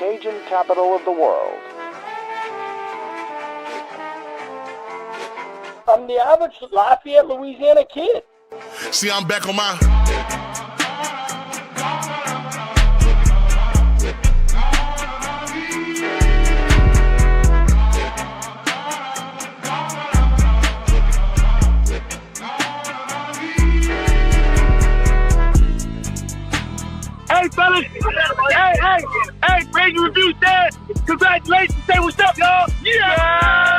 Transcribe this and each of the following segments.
Cajun capital of the world. I'm the average Lafayette, Louisiana kid. See, I'm back on my... Hey, fellas. Hey, Brady Review said, congratulations. Say what's up, y'all. Yeah!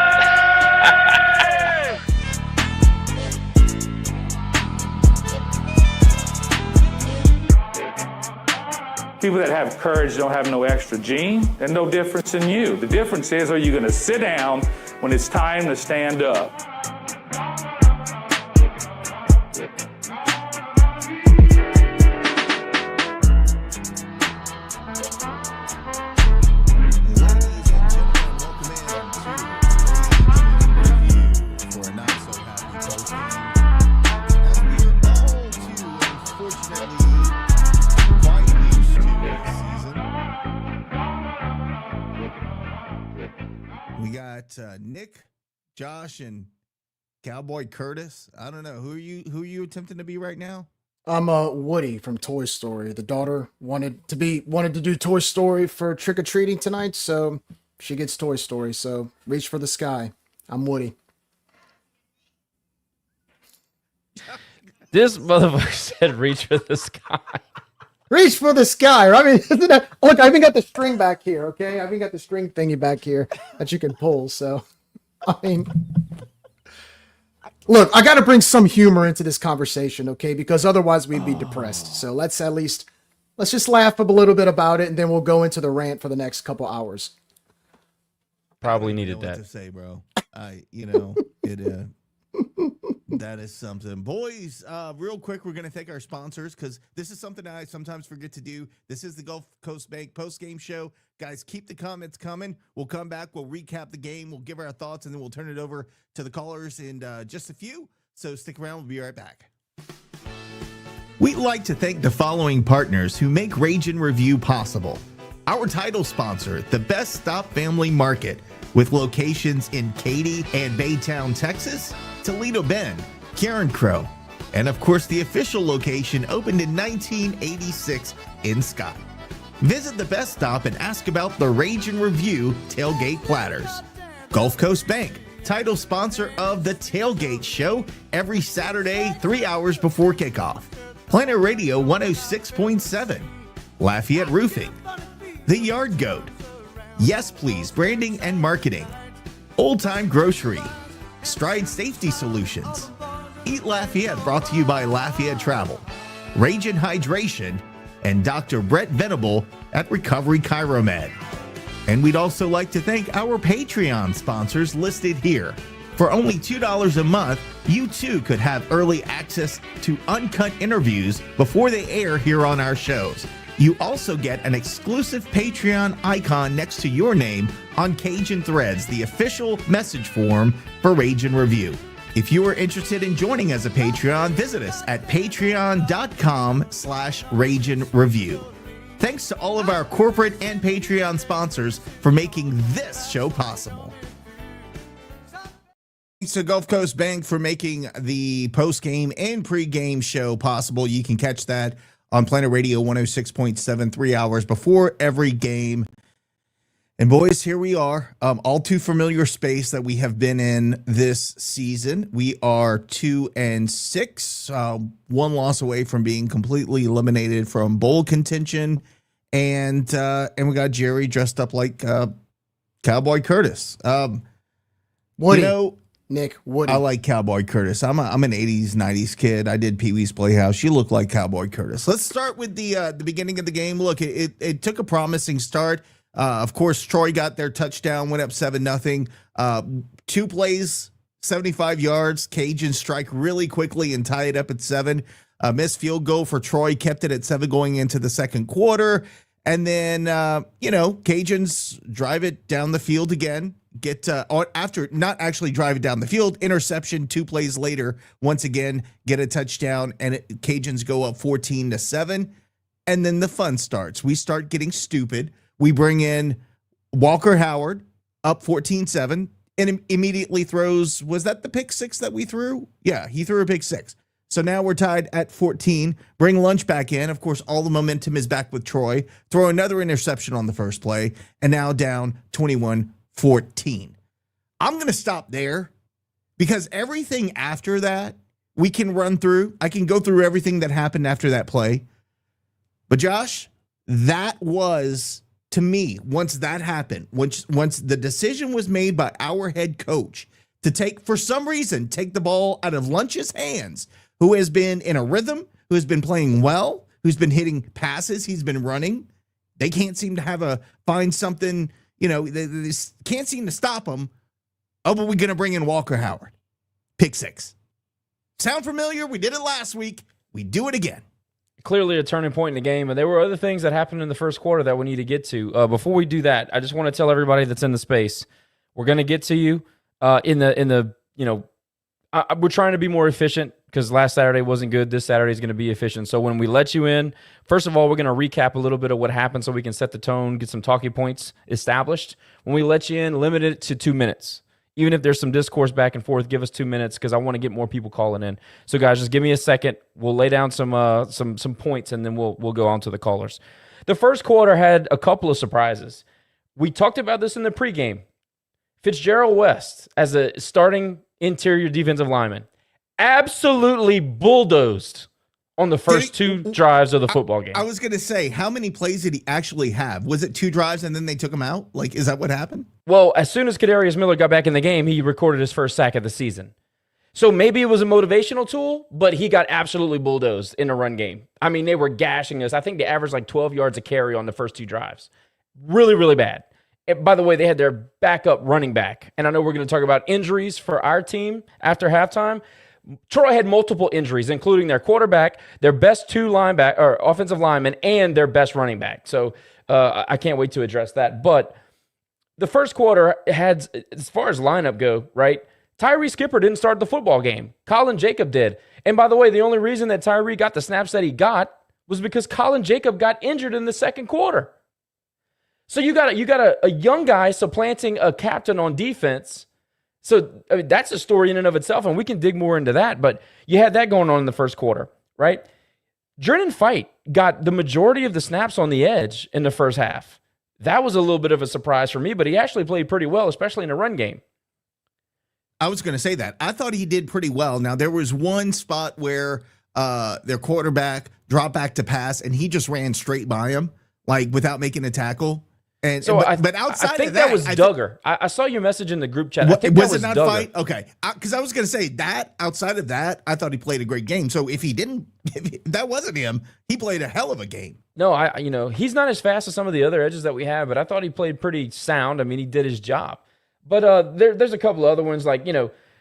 People that have courage don't have no extra gene. There's no difference in you. The difference is, are you going to sit down when it's time to stand up? Nick, Josh, and Cowboy Curtis. I don't know. Who are you attempting to be right now? I'm Woody from Toy Story. The daughter wanted to do Toy Story for trick-or-treating tonight, so she gets Toy Story. So reach for the sky. I'm Woody. This motherfucker said reach for the sky. Reach for the sky. I mean, look, I even got the string back here, okay? I even got the string thingy back here that you can pull, so... I mean, look, I got to bring some humor into this conversation, okay? Because otherwise we'd be depressed. So let's just laugh a little bit about it, and then we'll go into the rant for the next couple hours. Probably needed that. What to say, bro? That is something. Boys, real quick, we're going to thank our sponsors because this is something I sometimes forget to do. This is the Gulf Coast Bank post-game show. Guys, keep the comments coming. We'll come back. We'll recap the game. We'll give our thoughts, and then we'll turn it over to the callers in just a few. So stick around. We'll be right back. We'd like to thank the following partners who make Rage and Review possible. Our title sponsor, the Best Stop Family Market, with locations in Katy and Baytown, Texas, Toledo Bend, Karen Crow, and of course the official location opened in 1986 in Scott. Visit the Best Stop and ask about the Rage and Review tailgate platters. Gulf Coast Bank, title sponsor of the Tailgate Show every Saturday 3 hours before kickoff. Planet Radio 106.7, Lafayette Roofing, The Yard Goat, Yes Please Branding and Marketing, Old Time Grocery, Stride Safety Solutions, Eat Lafayette brought to you by Lafayette Travel, Rage and Hydration, and Dr. Brett Venable at Recovery Chiromed. And we'd also like to thank our Patreon sponsors listed here. For only $2 a month, you too could have early access to uncut interviews before they air here on our shows. You also get an exclusive Patreon icon next to your name on Cajun Threads, the official message form for Rage and Review. If you are interested in joining as a Patreon, visit us at patreon.com/rageandreview. Thanks to all of our corporate and Patreon sponsors for making this show possible. Thanks to Gulf Coast Bank for making the post-game and pre-game show possible. You can catch that on Planet Radio 106.7, 3 hours before every game. And boys, here we are. All too familiar space that we have been in this season. We are 2-6, one loss away from being completely eliminated from bowl contention. And we got Jerry dressed up like Cowboy Curtis. Woody. Nick, Woody. I like Cowboy Curtis. I'm an 80s, 90s kid. I did Pee-wee's Playhouse. You look like Cowboy Curtis. Let's start with the beginning of the game. Look, it took a promising start. Of course, Troy got their touchdown, went up 7-0. 2 plays, 75 yards. Cajuns strike really quickly and tie it up at 7. Missed field goal for Troy, kept it at 7 going into the second quarter. And then, Cajuns drive it down the field again. Get after not actually drive it down the field, interception 2 plays later, once again, get a touchdown, and Cajuns go up 14-7. And then the fun starts. We start getting stupid. We bring in Walker Howard up 14-7 and immediately throws, was that the pick six that we threw? Yeah, he threw a pick six. So now we're tied at 14. Bring Lunch back in. Of course, all the momentum is back with Troy. Throw another interception on the first play, and now down 21-14. I'm going to stop there because everything after that, we can run through. I can go through everything that happened after that play. But Josh, that was, to me, once that happened, once the decision was made by our head coach to take, for some reason, take the ball out of Lunch's hands, who has been in a rhythm, who has been playing well, who's been hitting passes, he's been running. They can't seem to find something, they can't seem to stop him. Oh, but we're going to bring in Walker Howard. Pick six. Sound familiar? We did it last week. We do it again. Clearly a turning point in the game, and there were other things that happened in the first quarter that we need to get to. Before we do that, I just want to tell everybody that's in the space, we're going to get to you we're trying to be more efficient because last Saturday wasn't good. This Saturday is going to be efficient. So when we let you in, first of all, we're going to recap a little bit of what happened so we can set the tone, get some talking points established. When we let you in, limit it to 2 minutes. Even if there's some discourse back and forth, give us 2 minutes because I want to get more people calling in. So guys, just give me a second. We'll lay down some points and then we'll go on to the callers. The first quarter had a couple of surprises. We talked about this in the pregame. Fitzgerald West as a starting interior defensive lineman absolutely bulldozed on the first two drives of the football game. I was going to say, how many plays did he actually have? Was it 2 drives and then they took him out? Like, is that what happened? Well, as soon as Kadarius Miller got back in the game, he recorded his first sack of the season. So maybe it was a motivational tool, but he got absolutely bulldozed in the run game. I mean, they were gashing us. I think they averaged like 12 yards a carry on the first 2 drives. Really, really bad. And by the way, they had their backup running back. And I know we're going to talk about injuries for our team after halftime. Troy had multiple injuries, including their quarterback, their best 2 offensive linemen, and their best running back. So I can't wait to address that. But the first quarter had, as far as lineup go, right? Tyree Skipper didn't start the football game. Colin Jacob did. And by the way, the only reason that Tyree got the snaps that he got was because Colin Jacob got injured in the second quarter. So you got a young guy supplanting a captain on defense. So I mean, that's a story in and of itself, and we can dig more into that. But you had that going on in the first quarter, right? Jordan Fight got the majority of the snaps on the edge in the first half. That was a little bit of a surprise for me, but he actually played pretty well, especially in the run game. I was going to say that. I thought he did pretty well. Now, there was one spot where their quarterback dropped back to pass, and he just ran straight by him, like without making a tackle. And so but outside I think of that, was Duggar. I saw your message in the group chat. What, I think was that it not Duggar. Fight? Okay, because I was going to say that outside of that, I thought he played a great game. So if that wasn't him, he played a hell of a game. No, he's not as fast as some of the other edges that we have, but I thought he played pretty sound. I mean, he did his job. But there's a couple of other ones like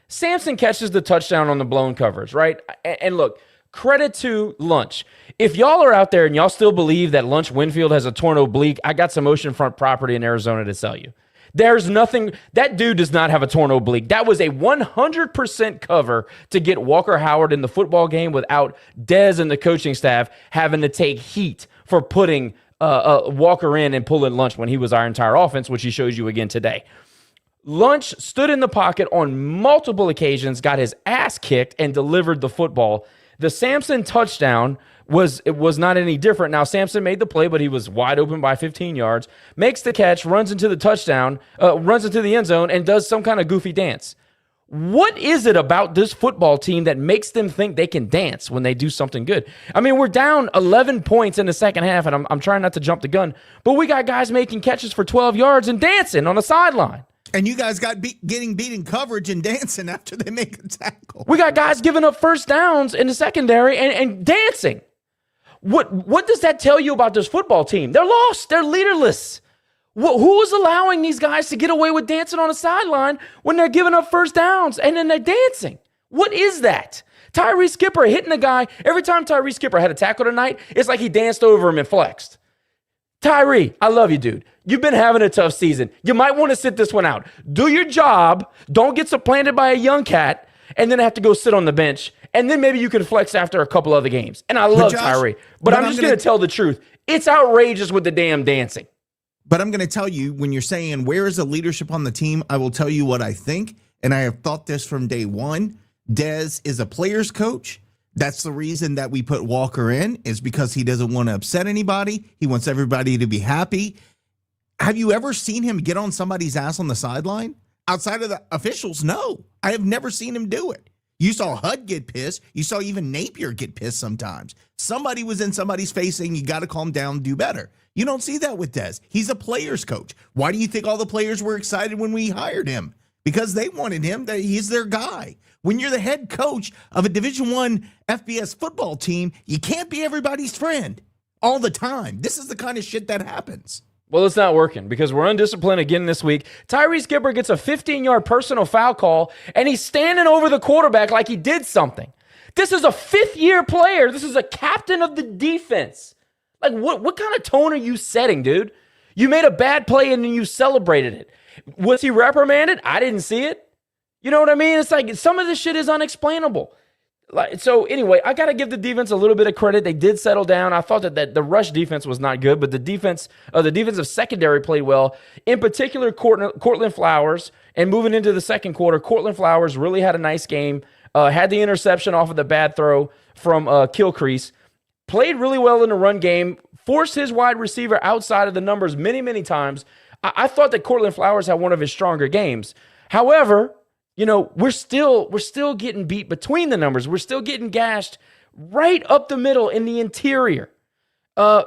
Sampson catches the touchdown on the blown coverage, right? And look. Credit to Lunch. If y'all are out there and y'all still believe that Lunch Winfield has a torn oblique, I got some oceanfront property in Arizona to sell you. There's nothing. That dude does not have a torn oblique. That was a 100% cover to get Walker Howard in the football game without Dez and the coaching staff having to take heat for putting Walker in and pulling Lunch when he was our entire offense, which he shows you again today. Lunch stood in the pocket on multiple occasions, got his ass kicked, and delivered the football. The Sampson touchdown was not any different. Now, Sampson made the play, but he was wide open by 15 yards, makes the catch, runs into the touchdown, runs into the end zone, and does some kind of goofy dance. What is it about this football team that makes them think they can dance when they do something good? I mean, we're down 11 points in the second half, and I'm trying not to jump the gun, but we got guys making catches for 12 yards and dancing on the sideline. And you guys got getting beat in coverage and dancing after they make a tackle. We got guys giving up first downs in the secondary and dancing. What does that tell you about this football team? They're lost. They're leaderless. Who is allowing these guys to get away with dancing on the sideline when they're giving up first downs and then they're dancing? What is that? Tyree Skipper hitting a guy. Every time Tyree Skipper had a tackle tonight, it's like he danced over him and flexed. Tyree, I love you, dude. You've been having a tough season. You might want to sit this one out. Do your job. Don't get supplanted by a young cat and then have to go sit on the bench. And then maybe you can flex after a couple other games. And I love Tyree. But I'm just going to tell the truth. It's outrageous with the damn dancing. But I'm going to tell you, when you're saying where is the leadership on the team, I will tell you what I think. And I have thought this from day one. Dez is a player's coach. That's the reason that we put Walker in, is because he doesn't want to upset anybody. He wants everybody to be happy. Have you ever seen him get on somebody's ass on the sideline? Outside of the officials, no. I have never seen him do it. You saw HUD get pissed. You saw even Napier get pissed sometimes. Somebody was in somebody's face saying, you got to calm down, do better. You don't see that with Dez. He's a player's coach. Why do you think all the players were excited when we hired him? Because they wanted him. That he's their guy. When you're the head coach of a Division I FBS football team, you can't be everybody's friend all the time. This is the kind of shit that happens. Well, it's not working because we're undisciplined again this week. Tyrese Gibber gets a 15-yard personal foul call, and he's standing over the quarterback like he did something. This is a fifth-year player. This is a captain of the defense. Like, what kind of tone are you setting, dude? You made a bad play, and then you celebrated it. Was he reprimanded? I didn't see it. You know what I mean? It's like some of this shit is unexplainable. So anyway, I got to give the defense a little bit of credit. They did settle down. I thought that the rush defense was not good, but the defensive secondary played well. In particular, Cortland Flowers. And moving into the second quarter, Cortland Flowers really had a nice game. Had the interception off of the bad throw from Kilcrease. Played really well in the run game. Forced his wide receiver outside of the numbers many, many times. I thought that Cortland Flowers had one of his stronger games. However, you know, we're still getting beat between the numbers. We're still getting gashed right up the middle in the interior. I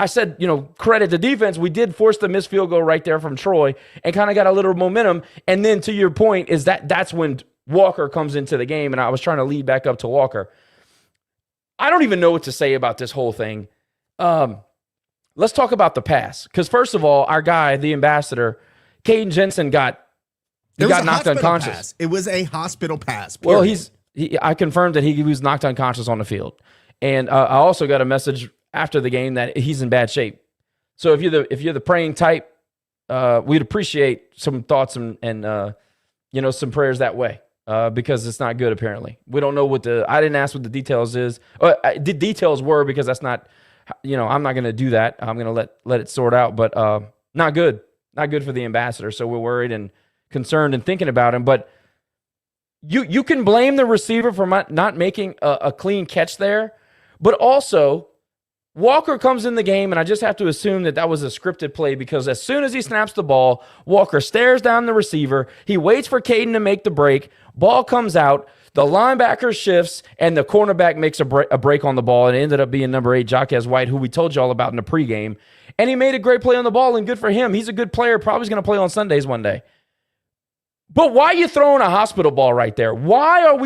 said, you know, credit the defense. We did force the missed field goal right there from Troy and kind of got a little momentum. And then to your point is that's when Walker comes into the game, and I was trying to lead back up to Walker. I don't even know what to say about this whole thing. Let's talk about the pass. Because first of all, our guy, the ambassador, Caden Jensen got knocked unconscious. Pass. It was a hospital pass. Period. Well, I confirmed that he was knocked unconscious on the field. And I also got a message after the game that he's in bad shape. So if you're the praying type, we'd appreciate some thoughts and some prayers that way. Because it's not good, apparently. We don't know I didn't ask what the details is. The details were, because that's not, I'm not going to do that. I'm going to let it sort out, but not good. Not good for the ambassador. So we're worried and concerned and thinking about him. But you can blame the receiver for not making a clean catch there, but also Walker comes in the game, and I just have to assume that was a scripted play, because as soon as he snaps the ball, Walker stares down the receiver. He waits for Caden to make the break. Ball comes out. The linebacker shifts, and the cornerback makes a break on the ball, and it ended up being number 8, Jaquez White, who we told you all about in the pregame. And he made a great play on the ball, and good for him. He's a good player, probably going to play on Sundays one day. But why are you throwing a hospital ball right there? Why are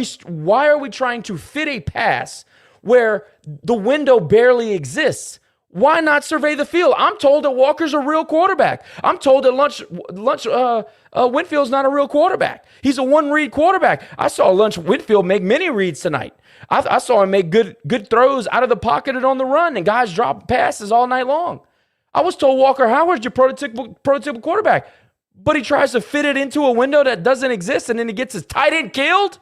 we trying to fit a pass where the window barely exists? Why not survey the field? I'm told that Walker's a real quarterback. I'm told that Winfield's not a real quarterback. He's a one-read quarterback. I saw Winfield make many reads tonight. I saw him make good throws out of the pocket and on the run, and guys drop passes all night long. I was told Walker Howard's your prototypical quarterback, but he tries to fit it into a window that doesn't exist, and then he gets his tight end killed?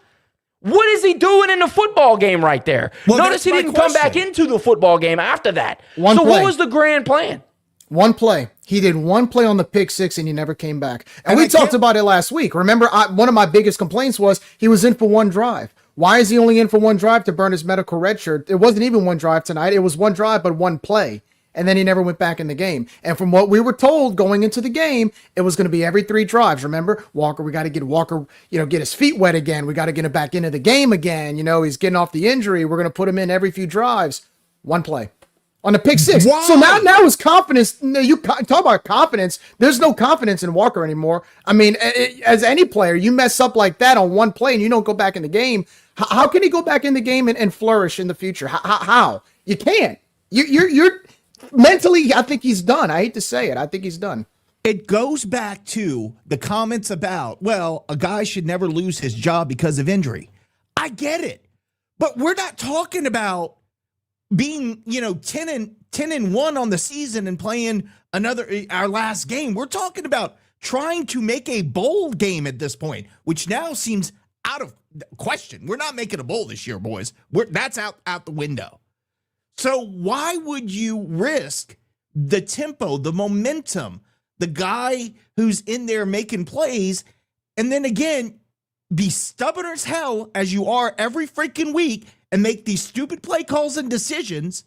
What is he doing in the football game right there? Well, notice he didn't come back into the football game after that. What was the grand plan? One play. He did one play on the pick six, and he never came back. And we talked about it last week. Remember, one of my biggest complaints was he was in for one drive. Why is he only in for one drive to burn his medical red shirt? It wasn't even one drive tonight. It was one drive, but one play. And then he never went back in the game. And from what we were told going into the game, it was going to be every 3 drives. Remember, Walker, we got to get Walker, get his feet wet again. We got to get him back into the game again. He's getting off the injury. We're going to put him in every few drives. One play on the pick six. Wow. So now his confidence, you talk about confidence. There's no confidence in Walker anymore. I mean, as any player, you mess up like that on one play and you don't go back in the game. How can he go back in the game and flourish in the future? How? You can't. You're mentally, I think he's done. I hate to say it. I think he's done. It goes back to the comments about, well, a guy should never lose his job because of injury. I get it. But we're not talking about being, 10-1 on the season and playing our last game. We're talking about trying to make a bowl game at this point, which now seems out of question. We're not making a bowl this year, boys. That's out the window. So why would you risk the tempo, the momentum, the guy who's in there making plays, and then again, be stubborn as hell as you are every freaking week and make these stupid play calls and decisions.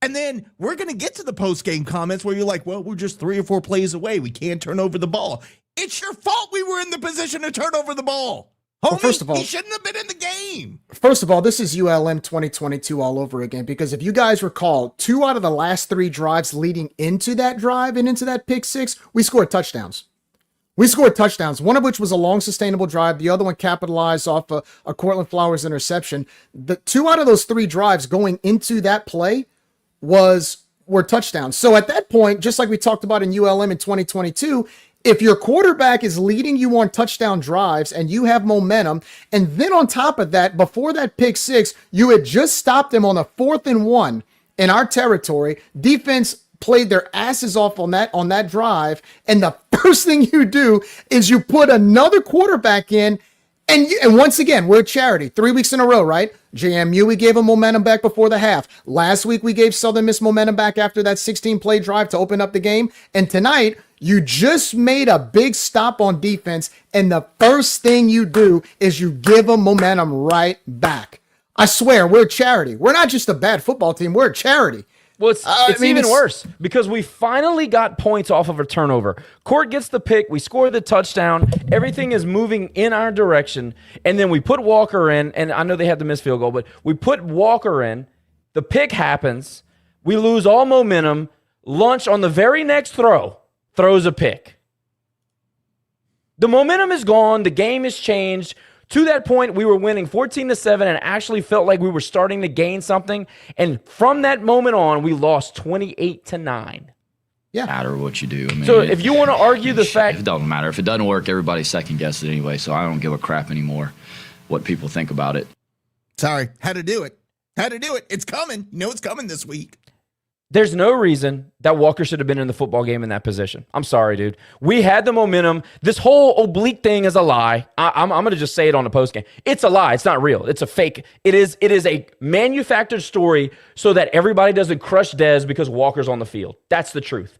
And then we're going to get to the post-game comments where you're like, well, we're just 3 or 4 plays away. We can't turn over the ball. It's your fault we were in the position to turn over the ball. Homie, well, first of all, he shouldn't have been in the game. First of all, this is ULM 2022 all over again, because if you guys recall, 2 out of the last 3 drives leading into that drive and into that pick six, we scored touchdowns. We scored touchdowns, one of which was a long, sustainable drive. The other one capitalized off a Cortland Flowers interception. The 2 out of those 3 drives going into that play were touchdowns. So at that point, just like we talked about in ULM in 2022, if your quarterback is leading you on touchdown drives and you have momentum, and then on top of that, before that pick six, you had just stopped them on a 4th and 1 in our territory, defense played their asses off on that drive, and the first thing you do is you put another quarterback in, and once again, we're a charity. 3 weeks in a row, right? JMU, we gave them momentum back before the half. Last week, we gave Southern Miss momentum back after that 16-play drive to open up the game. And tonight, you just made a big stop on defense, and the first thing you do is you give them momentum right back. I swear, we're a charity. We're not just a bad football team. We're a charity. Well, it's even worse because we finally got points off of a turnover. Court gets the pick. We score the touchdown. Everything is moving in our direction. And then we put Walker in, and I know they had the missed field goal, but we put Walker in. The pick happens. We lose all momentum. Lunch on the very next throw throws a pick. The momentum is gone. The game has changed. To that point, we were winning 14-7 and actually felt like we were starting to gain something. And from that moment on, we lost 28-9. Yeah. Matter what you do. I mean, so if you want to argue the fact, it doesn't matter. If it doesn't work, everybody second guess it anyway. So I don't give a crap anymore what people think about it. Sorry, had to do it. Had to do it. It's coming. You know it's coming this week. there's no reason that Walker should have been in the football game in that position. I'm sorry, dude. We had the momentum. This whole oblique thing is a lie. I'm going to just say it on the postgame. It's a lie. It's not real. It's a fake. It is a manufactured story so that everybody doesn't crush Dez because Walker's on the field. That's the truth.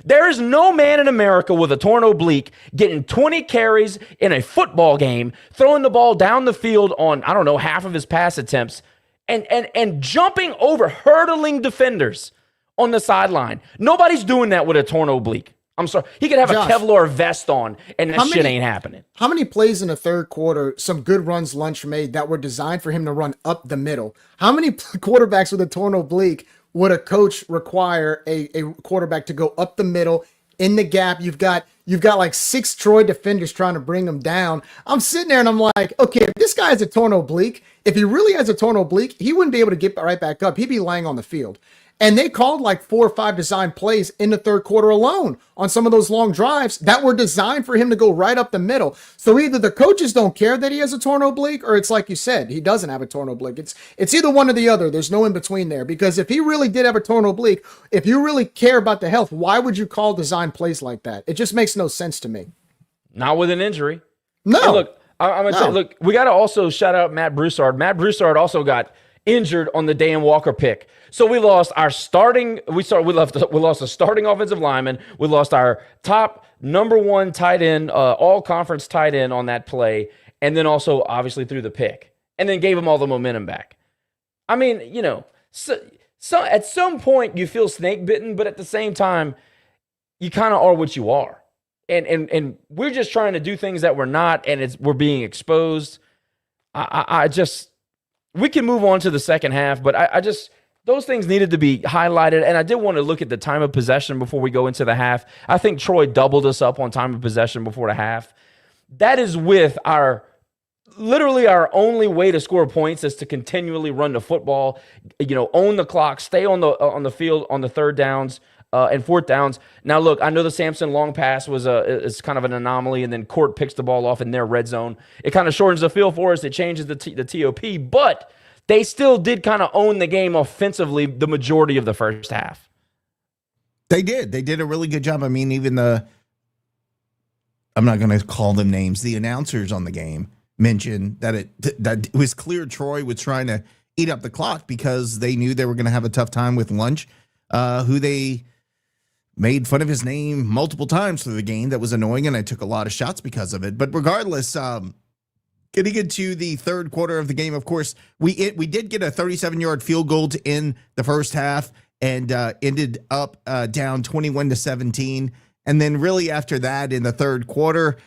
There is no man in America with a torn oblique getting 20 carries in a football game, throwing the ball down the field on, I don't know, half of his pass attempts, and jumping over, hurdling defenders on the sideline. Nobody's doing that with a torn oblique. I'm sorry. He could have a Kevlar vest on, and that shit ain't happening. How many plays in the third quarter, some good runs Lunch made that were designed for him to run up the middle? How many quarterbacks with a torn oblique would a coach require a quarterback to go up the middle in the gap? You've got like 6 Troy defenders trying to bring him down. I'm sitting there and I'm like, okay, if this guy has a torn oblique, if he really has a torn oblique, he wouldn't be able to get right back up. He'd be laying on the field. And they called like 4 or 5 design plays in the third quarter alone on some of those long drives that were designed for him to go right up the middle. So either the coaches don't care that he has a torn oblique, or it's like you said, he doesn't have a torn oblique. It's either one or the other. There's no in between there, because if he really did have a torn oblique, if you really care about the health, why would you call design plays like that? It just makes no sense to me. Not with an injury. No. And look, I'm going to say, look, we got to also shout out Matt Broussard. Matt Broussard also got injured on the Dan Walker pick. So we lost our we lost a starting offensive lineman. We lost our top number 1 tight end, all conference tight end on that play. And then also obviously threw the pick and then gave him all the momentum back. I mean, so at some point you feel snake bitten, but at the same time, you kind of are what you are. And we're just trying to do things that we're not, and we're being exposed. We can move on to the second half, but those things needed to be highlighted. And I did want to look at the time of possession before we go into the half. I think Troy doubled us up on time of possession before the half. That is with literally our only way to score points is to continually run the football, own the clock, stay on the field on the third downs and fourth downs. Now, look, I know the Sampson long pass is kind of an anomaly, and then Court picks the ball off in their red zone. It kind of shortens the field for us. It changes the TOP, but they still did kind of own the game offensively the majority of the first half. They did. They did a really good job. I mean, even I'm not going to call them names, the announcers on the game mentioned that it was clear Troy was trying to eat up the clock because they knew they were going to have a tough time with Lunch, who they made fun of his name multiple times through the game. That was annoying, and I took a lot of shots because of it. But regardless, getting into the third quarter of the game, of course, we did get a 37-yard field goal to end the first half and ended up down 21-17. And then really after that in the third quarter,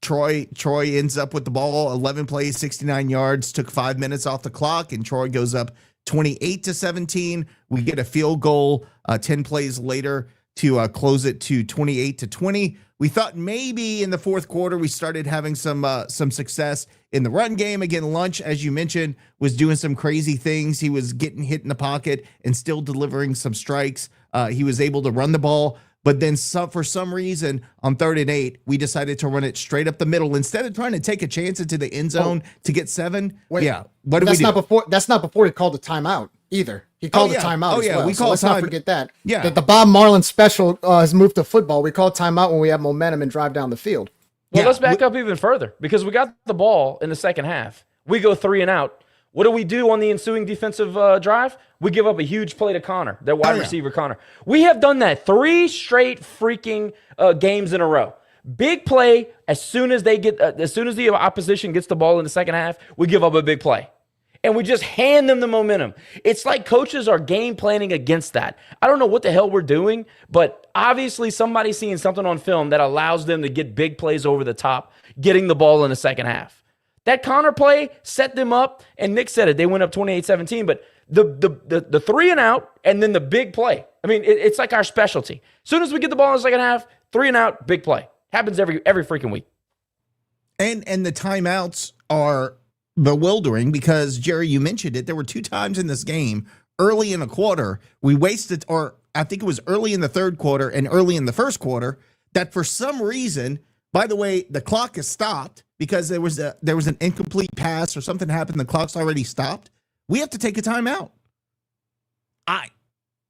Troy ends up with the ball, 11 plays, 69 yards, took 5 minutes off the clock, and Troy goes up 28-17. We get a field goal 10 plays later to close it to 28-20. We thought maybe in the fourth quarter we started having some success in the run game. Again, Lunch, as you mentioned, was doing some crazy things. He was getting hit in the pocket and still delivering some strikes. He was able to run the ball. But then for some reason on 3rd and 8, we decided to run it straight up the middle instead of trying to take a chance into the end zone to get 7. Wait, yeah, what did we do? That's not before he called a timeout either. He called a timeout. As well. We called let's not forget that. Yeah, the Bob Marlin special has moved to football. We call timeout when we have momentum and drive down the field. Well, let's back up even further because we got the ball in the second half. We go 3 and out. What do we do on the ensuing defensive drive? We give up a huge play to Connor, their wide receiver Connor. We have done that 3 straight freaking games in a row. Big play as soon as the opposition gets the ball in the second half, we give up a big play. And we just hand them the momentum. It's like coaches are game planning against that. I don't know what the hell we're doing, but obviously somebody's seeing something on film that allows them to get big plays over the top, getting the ball in the second half. That Connor play set them up, and Nick said it. They went up 28-17, but the 3 and out and then the big play. I mean, it's like our specialty. As soon as we get the ball in the second half, 3 and out, big play. Happens every freaking week. And the timeouts are bewildering because, Jerry, you mentioned it. There were 2 times in this game early in a quarter we wasted, or I think it was early in the third quarter and early in the first quarter, that for some reason, by the way, the clock is stopped because there was an incomplete pass or something happened. The clock's already stopped. We have to take a timeout.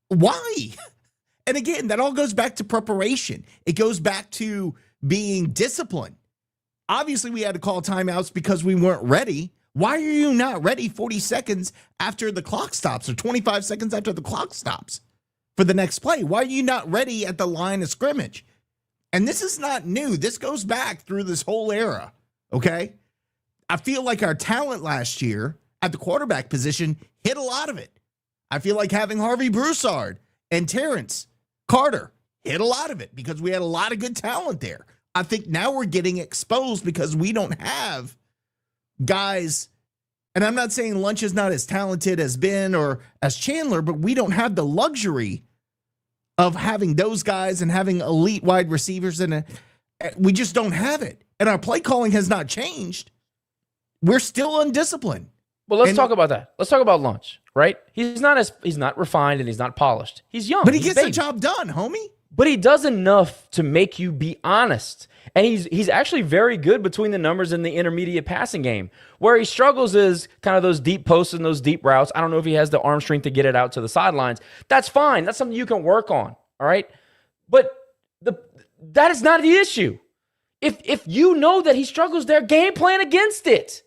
Why? And again, that all goes back to preparation. It goes back to being disciplined. Obviously, we had to call timeouts because we weren't ready. Why are you not ready 40 seconds after the clock stops or 25 seconds after the clock stops for the next play? Why are you not ready at the line of scrimmage? And this is not new. This goes back through this whole era, okay? I feel like our talent last year at the quarterback position hit a lot of it. I feel like having Harvey Broussard and Terrence Carter hit a lot of it because we had a lot of good talent there. I think now we're getting exposed because we don't have guys, and I'm not saying Lunch is not as talented as Ben or as Chandler, but we don't have the luxury of having those guys and having elite wide receivers, and we just don't have it. And our play calling has not changed. We're still undisciplined. Well, let's talk about that. Let's talk about Lunch, right? He's not refined and he's not polished. He's young. But he gets the job done, homie. But he does enough to make you be honest. And he's actually very good between the numbers in the intermediate passing game. Where he struggles is kind of those deep posts and those deep routes. I don't know if he has the arm strength to get it out to the sidelines. That's fine. That's something you can work on, all right? But that is not the issue. If you know that he struggles there, game plan against it.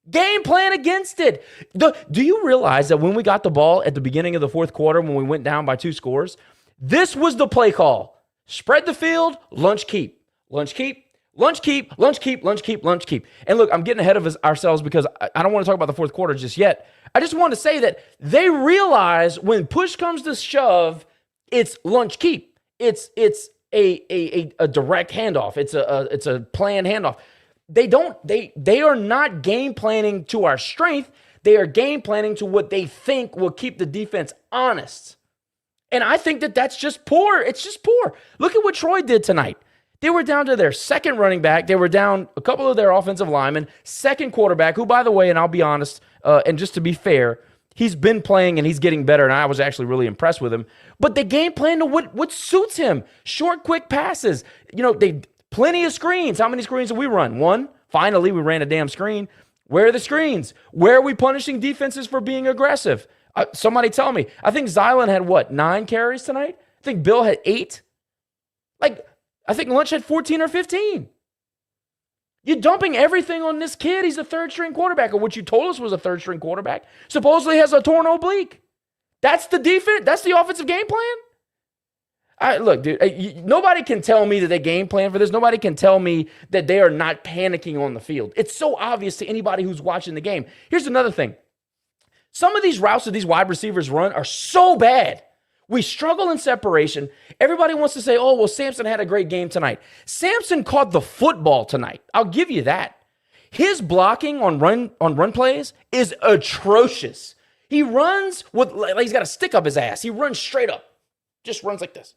Game plan against it. Do you realize that when we got the ball at the beginning of the fourth quarter, when we went down by 2 scores, this was the play call. Spread the field, Lunch keep. Lunch keep, Lunch keep, Lunch keep, Lunch keep, Lunch keep. And look, I'm getting ahead of ourselves because I don't want to talk about the fourth quarter just yet. I just want to say that they realize when push comes to shove, it's Lunch keep. It's a direct handoff. It's a planned handoff. They are not game planning to our strength. They are game planning to what they think will keep the defense honest. And I think that that's just poor. It's just poor. Look at what Troy did tonight. They were down to their second running back. They were down a couple of their offensive linemen, second quarterback, who, by the way, and I'll be honest, and just to be fair, he's been playing and he's getting better, and I was actually really impressed with him. But the game plan to what suits him. Short, quick passes. They plenty of screens. How many screens did we run? 1. Finally, we ran a damn screen. Where are the screens? Where are we punishing defenses for being aggressive? Somebody tell me. I think Zylan had 9 carries tonight? I think Bill had 8. I think Lunch had 14 or 15. You're dumping everything on this kid. He's a third-string quarterback, or what you told us was a third-string quarterback. Supposedly has a torn oblique. That's the defense? That's the offensive game plan? Look, dude, nobody can tell me that they game plan for this. Nobody can tell me that they are not panicking on the field. It's so obvious to anybody who's watching the game. Here's another thing. Some of these routes that these wide receivers run are so bad. We struggle in separation. Everybody wants to say, oh, well, Samson had a great game tonight. Samson caught the football tonight. I'll give you that. His blocking on run plays is atrocious. He runs with, like he's got a stick up his ass. He runs straight up. Just runs like this.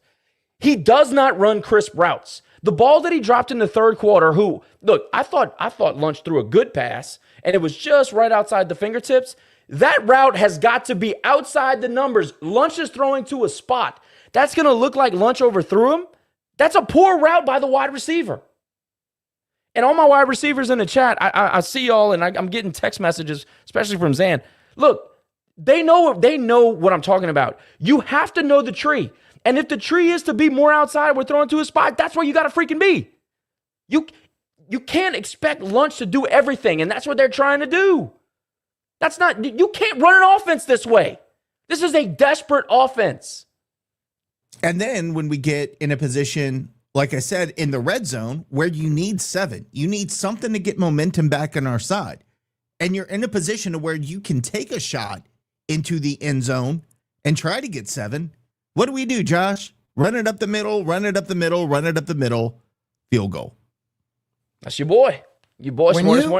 He does not run crisp routes. The ball that he dropped in the third quarter, I thought Lunch threw a good pass, and it was just right outside the fingertips. That route has got to be outside the numbers. Lunch is throwing to a spot. That's going to look like Lunch overthrew him. That's a poor route by the wide receiver. And all my wide receivers in the chat, I see y'all, and I'm getting text messages, especially from Zan. Look, they know what I'm talking about. You have to know the tree. And if the tree is to be more outside, we're throwing to a spot, that's where you got to freaking be. You can't expect Lunch to do everything, and that's what they're trying to do. You can't run an offense this way. This is a desperate offense. And then when we get in a position, like I said, in the red zone where you need 7, you need something to get momentum back on our side. And you're in a position where you can take a shot into the end zone and try to get 7. What do we do, Josh? Run it up the middle, run it up the middle, run it up the middle, field goal. That's your boy. Your boy,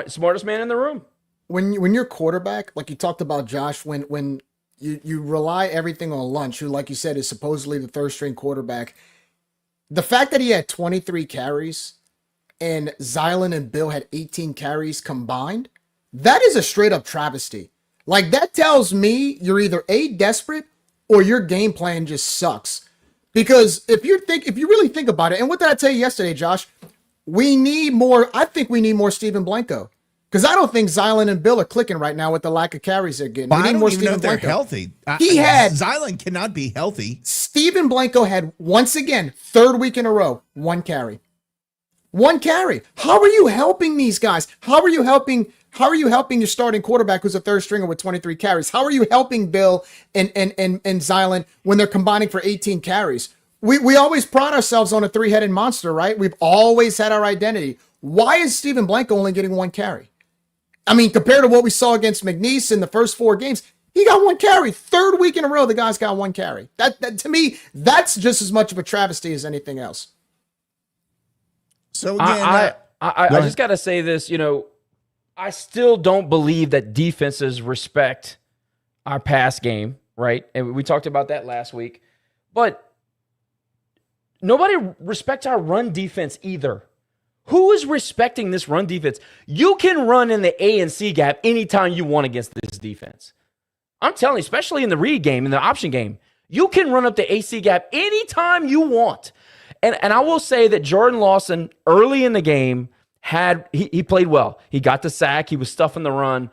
smartest man in the room. When you're quarterback, like you talked about, Josh, when you rely everything on Lunch, who, like you said, is supposedly the third string quarterback, the fact that he had 23 carries and Zylan and Bill had 18 carries combined, that is a straight up travesty. Like, that tells me you're either desperate or your game plan just sucks. Because if you really think about it, and what did I tell you yesterday, Josh? I think we need more Steven Blanco. Because I don't think Zylan and Bill are clicking right now with the lack of carries they're getting. I don't even know if they're healthy. Zylan cannot be healthy. Steven Blanco had, once again, third week in a row, 1 carry. 1 carry. How are you helping these guys? How are you helping your starting quarterback who's a third stringer with 23 carries? How are you helping Bill and Zylan when they're combining for 18 carries? We always pride ourselves on a 3-headed monster, right? We've always had our identity. Why is Steven Blanco only getting 1 carry? I mean, compared to what we saw against McNeese in the first 4 games, he got 1 carry. Third week in a row, the guy's got 1 carry. That to me, that's just as much of a travesty as anything else. So again, I just got to say this, I still don't believe that defenses respect our pass game, right? And we talked about that last week. But nobody respects our run defense either. Who is respecting this run defense? You can run in the A and C gap anytime you want against this defense. I'm telling you, especially in the read game, in the option game, you can run up the AC gap anytime you want. And I will say that Jordan Lawson, early in the game, he played well. He got the sack. He was stuffing the run.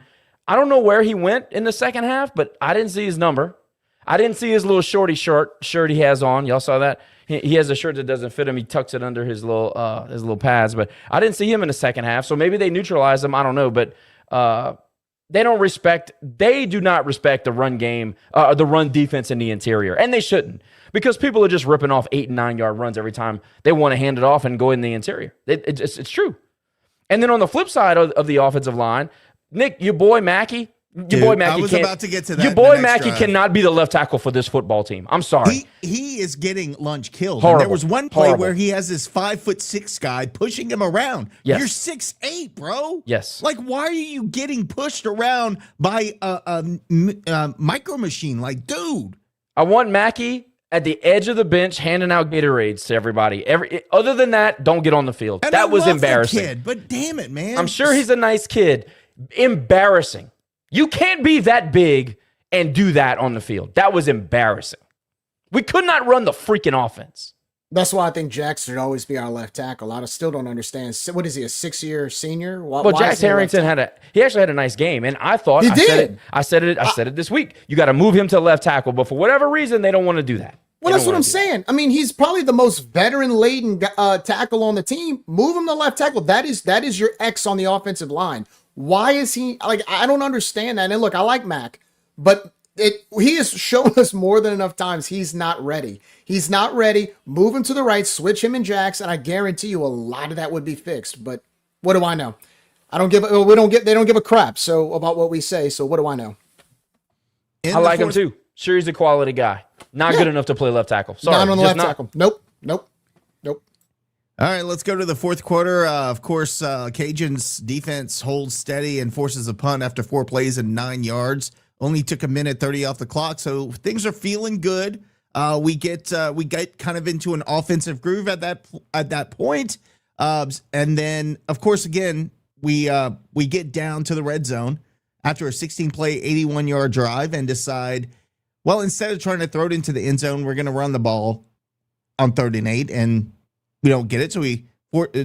I don't know where he went in the second half, but I didn't see his number. I didn't see his little shorty shirt he has on. Y'all saw that? He has a shirt that doesn't fit him. He tucks it under his little pads. But I didn't see him in the second half. So maybe they neutralized him. I don't know. But they do not respect the run game, the run defense in the interior. And they shouldn't. Because people are just ripping off 8 and 9-yard runs every time they want to hand it off and go in the interior. It's true. And then on the flip side of the offensive line, Nick, your boy Mackey. I was about to get to that. Your boy Mackey cannot be the left tackle for this football team. I'm sorry. He is getting Lunch killed. Horrible. And there was one play where he has this 5'6" guy pushing him around. Yes. You're 6'8", bro. Yes. Like, why are you getting pushed around by a micro machine? Like, dude. I want Mackey at the edge of the bench handing out Gatorades to everybody. Other than that, don't get on the field. And that was embarrassing. Kid, but damn it, man. I'm sure he's a nice kid. Embarrassing. You can't be that big and do that on the field. That was embarrassing. We could not run the freaking offense. That's why I think Jax should always be our left tackle. I still don't understand. What is he, a 6-year senior? Well, Jax Harrington he actually had a nice game, and I thought I said it this week. You got to move him to left tackle, but for whatever reason, they don't want to do that. Well, that's what I'm saying. I mean, he's probably the most veteran-laden tackle on the team. Move him to left tackle. That is your X on the offensive line. Why is he like? I don't understand that. And look, I like Mac, but He has shown us more than enough times he's not ready. He's not ready. Move him to the right, switch him and Jax, and I guarantee you a lot of that would be fixed. But what do I know? They don't give a crap so about what we say. So what do I know? I like him too. Sure, he's a quality guy. Not good enough to play left tackle. Sorry, not on the left tackle. Nope. All right, let's go to the fourth quarter. Of course, Cajuns defense holds steady and forces a punt after 4 plays and 9 yards. Only took a minute 30 off the clock, so things are feeling good. We get kind of into an offensive groove at that point, and then of course again we get down to the red zone after a 16-play, 81-yard drive and decide, well, instead of trying to throw it into the end zone, we're going to run the ball on 3rd and 8, and we don't get it. So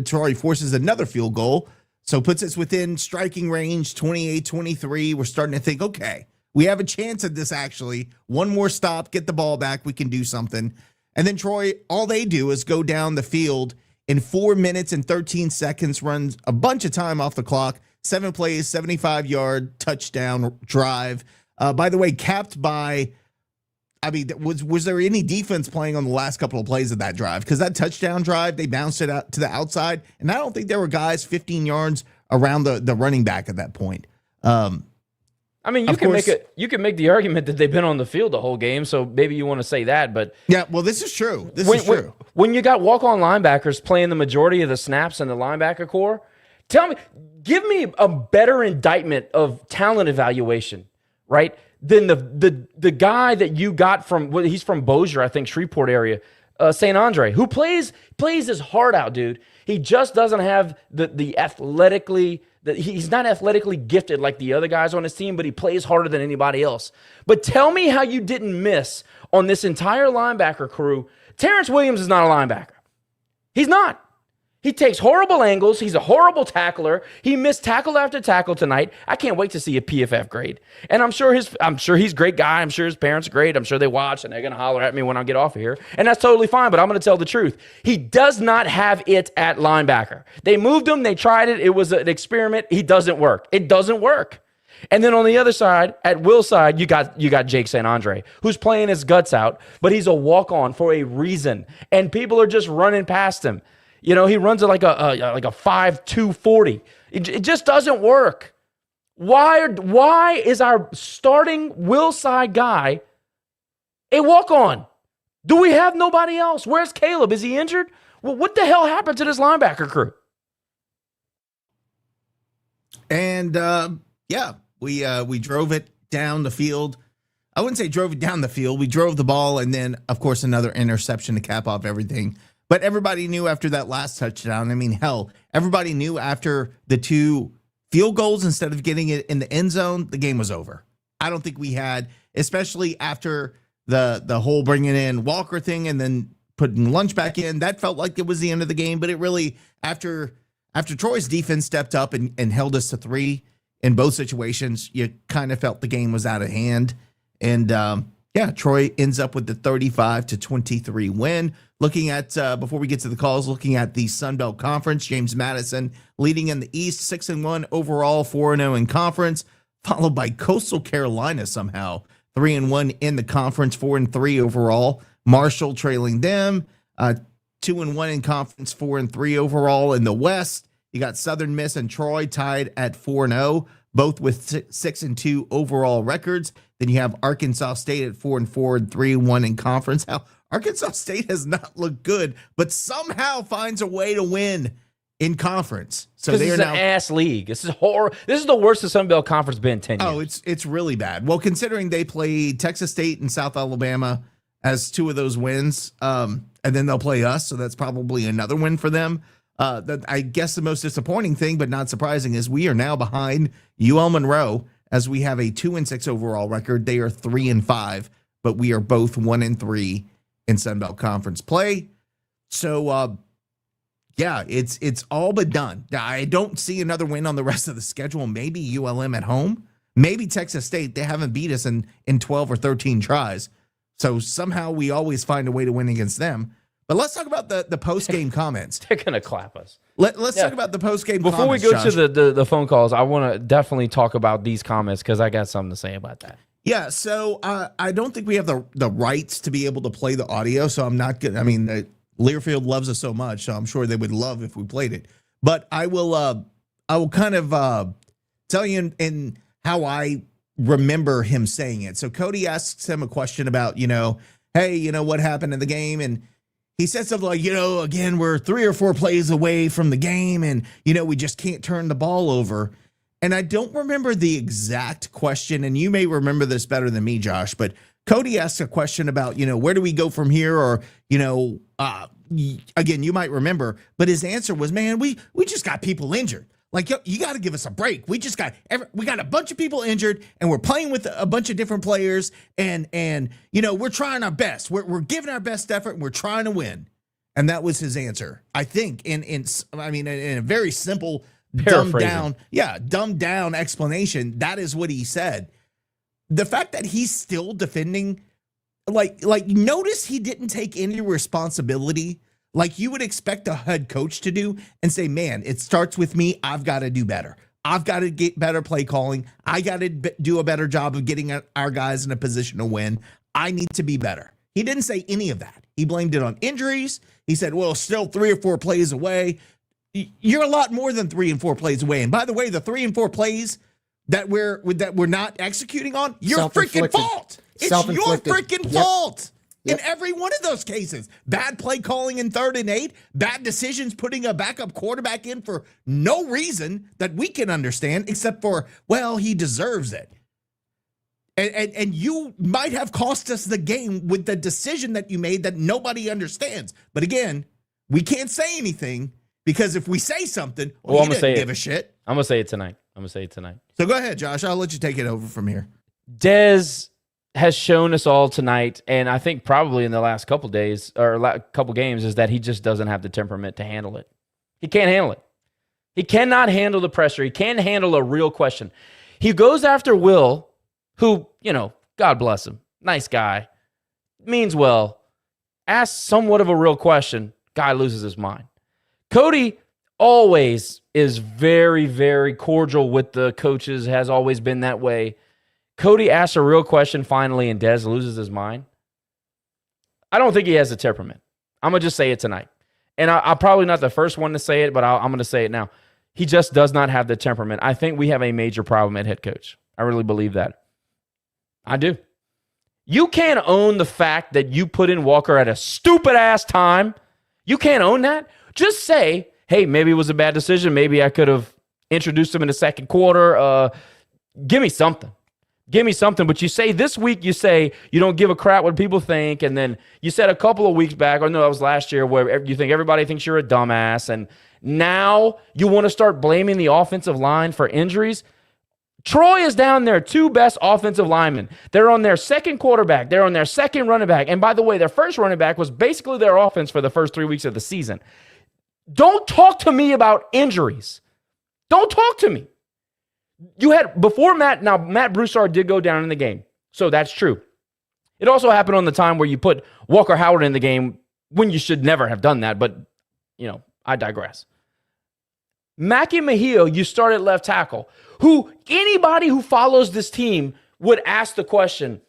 Troy forces another field goal, so puts us within striking range, 28-23. We're starting to think, okay, we have a chance at this actually. One more stop, get the ball back, we can do something. And then Troy, all they do is go down the field in 4 minutes and 13 seconds, runs a bunch of time off the clock, 7 plays, 75-yard touchdown drive. By the way, capped by, I mean, was there any defense playing on the last couple of plays of that drive? Because that touchdown drive, they bounced it out to the outside, and I don't think there were guys 15 yards around the running back at that point. I mean, you can make the argument that they've been on the field the whole game, so maybe you want to say that, but yeah, well, this is true. This is true. When you got walk-on linebackers playing the majority of the snaps in the linebacker core, give me a better indictment of talent evaluation, right? Than the guy that you got he's from Bossier, I think, Shreveport area, St. Andre, who plays his heart out, dude. He just doesn't have the athletically. He's not athletically gifted like the other guys on his team, but he plays harder than anybody else. But tell me how you didn't miss on this entire linebacker crew. Terrence Williams is not a linebacker. He's not. He takes horrible angles. He's a horrible tackler. He missed tackle after tackle tonight. I can't wait to see a PFF grade. And I'm sure he's a great guy. I'm sure his parents are great. I'm sure they watch and they're going to holler at me when I get off of here. And that's totally fine, but I'm going to tell the truth. He does not have it at linebacker. They moved him. They tried it. It was an experiment. He doesn't work. It doesn't work. And then on the other side, at Will's side, you got Jake St. Andre, who's playing his guts out, but he's a walk-on for a reason. And people are just running past him. You know, he runs it like a 5.2 40. It just doesn't work. Why is our starting Will side guy a walk-on? Do we have nobody else? Where's Caleb? Is he injured? Well, what the hell happened to this linebacker crew? And we drove it down the field. I wouldn't say drove it down the field. We drove the ball, and then, of course, another interception to cap off everything. But everybody knew after that last touchdown, I mean, hell, everybody knew after the 2 field goals, instead of getting it in the end zone, the game was over. I don't think we had, especially after the whole bringing in Walker thing and then putting Lunch back in, that felt like it was the end of the game. But it really, after Troy's defense stepped up and held us to 3 in both situations, you kind of felt the game was out of hand. And Troy ends up with the 35-23 win. Looking at, before we get to the calls, looking at the Sun Belt Conference, James Madison leading in the East, 6-1 overall, 4-0 in conference, followed by Coastal Carolina somehow, 3-1 in the conference, 4-3 overall. Marshall trailing them, 2-1 in conference, 4-3 overall. In the West, you got Southern Miss and Troy tied at 4-0, both with 6-2 overall records. Then you have Arkansas State at 4-4 and 3-1 in conference. How Arkansas State has not looked good, but somehow finds a way to win in conference. So they are now an ass league. This is horrible. This is the worst the Sun Belt Conference been in 10 years. Oh, it's really bad. Well, considering they played Texas State and South Alabama as 2 of those wins, and then they'll play us, so that's probably another win for them. I guess the most disappointing thing, but not surprising, is we are now behind UL Monroe as we have a 2-6 overall record. They are 3-5, but we are both 1-3 in Sun Belt Conference play. So, it's all but done. I don't see another win on the rest of the schedule. Maybe ULM at home, maybe Texas State. They haven't beat us in 12 or 13 tries. So somehow we always find a way to win against them. But let's talk about the post-game comments. They're going to clap us. Let's talk about the post-game comments, Before we go Josh. to the phone calls, I want to definitely talk about these comments because I got something to say about that. Yeah, so I don't think we have the rights to be able to play the audio, so I'm not good. I mean, Learfield loves us so much, so I'm sure they would love if we played it. But I will kind of tell you in how I remember him saying it. So Cody asks him a question about, hey, what happened in the game, and he said something like, again, we're 3 or 4 plays away from the game, and we just can't turn the ball over. And I don't remember the exact question, and you may remember this better than me, Josh, but Cody asked a question about, where do we go from here? Or, again, you might remember, but his answer was, man, we just got people injured. Like, you got to give us a break. We got a bunch of people injured, and we're playing with a bunch of different players, and we're trying our best. We're giving our best effort, and we're trying to win. And that was his answer, I think, in a very simple, dumbed down explanation. That is what he said. The fact that he's still defending, like notice he didn't take any responsibility like you would expect a head coach to do and say, man, it starts with me. I've got to do better. I've got to get better play calling. I got to do a better job of getting our guys in a position to win. I need to be better. He didn't say any of that. He blamed it on injuries. He said, well, still 3 or 4 plays away. You're a lot more than 3 and 4 plays away. And by the way, the 3 and 4 plays that we're not executing on, your freaking fault. It's your freaking fault. Yep. In every one of those cases. Bad play calling in 3rd and 8, bad decisions putting a backup quarterback in for no reason that we can understand except for, well, he deserves it. And you might have cost us the game with the decision that you made that nobody understands. But again, we can't say anything because if we say something, I'm gonna didn't give a shit. I'm going to say it tonight. So go ahead, Josh. I'll let you take it over from here. Dez has shown us all tonight, and I think probably in the last couple days or couple games, is that he just doesn't have the temperament to handle it. He can't handle it. He cannot handle the pressure. He can't handle a real question. He goes after Will, who, God bless him, nice guy, means well, asks somewhat of a real question, guy loses his mind. Cody always is very, very cordial with the coaches, has always been that way. Cody asks a real question finally, and Dez loses his mind. I don't think he has the temperament. I'm going to just say it tonight. And I'm probably not the first one to say it, but I'm going to say it now. He just does not have the temperament. I think we have a major problem at head coach. I really believe that. I do. You can't own the fact that you put in Walker at a stupid-ass time. You can't own that. Just say, hey, maybe it was a bad decision. Maybe I could have introduced him in the second quarter. Give me something. But you say this week, you say you don't give a crap what people think. And then you said a couple of weeks back, or no, that was last year, where you think everybody thinks you're a dumbass. And now you want to start blaming the offensive line for injuries. Troy is down their 2 best offensive linemen. They're on their second quarterback. They're on their second running back. And by the way, their first running back was basically their offense for the first 3 weeks of the season. Don't talk to me about injuries. Don't talk to me. You had, before Matt Broussard did go down in the game. So that's true. It also happened on the time where you put Walker Howard in the game when you should never have done that. But, I digress. Mackie Mejia, you start at left tackle, who anybody who follows this team would ask the question,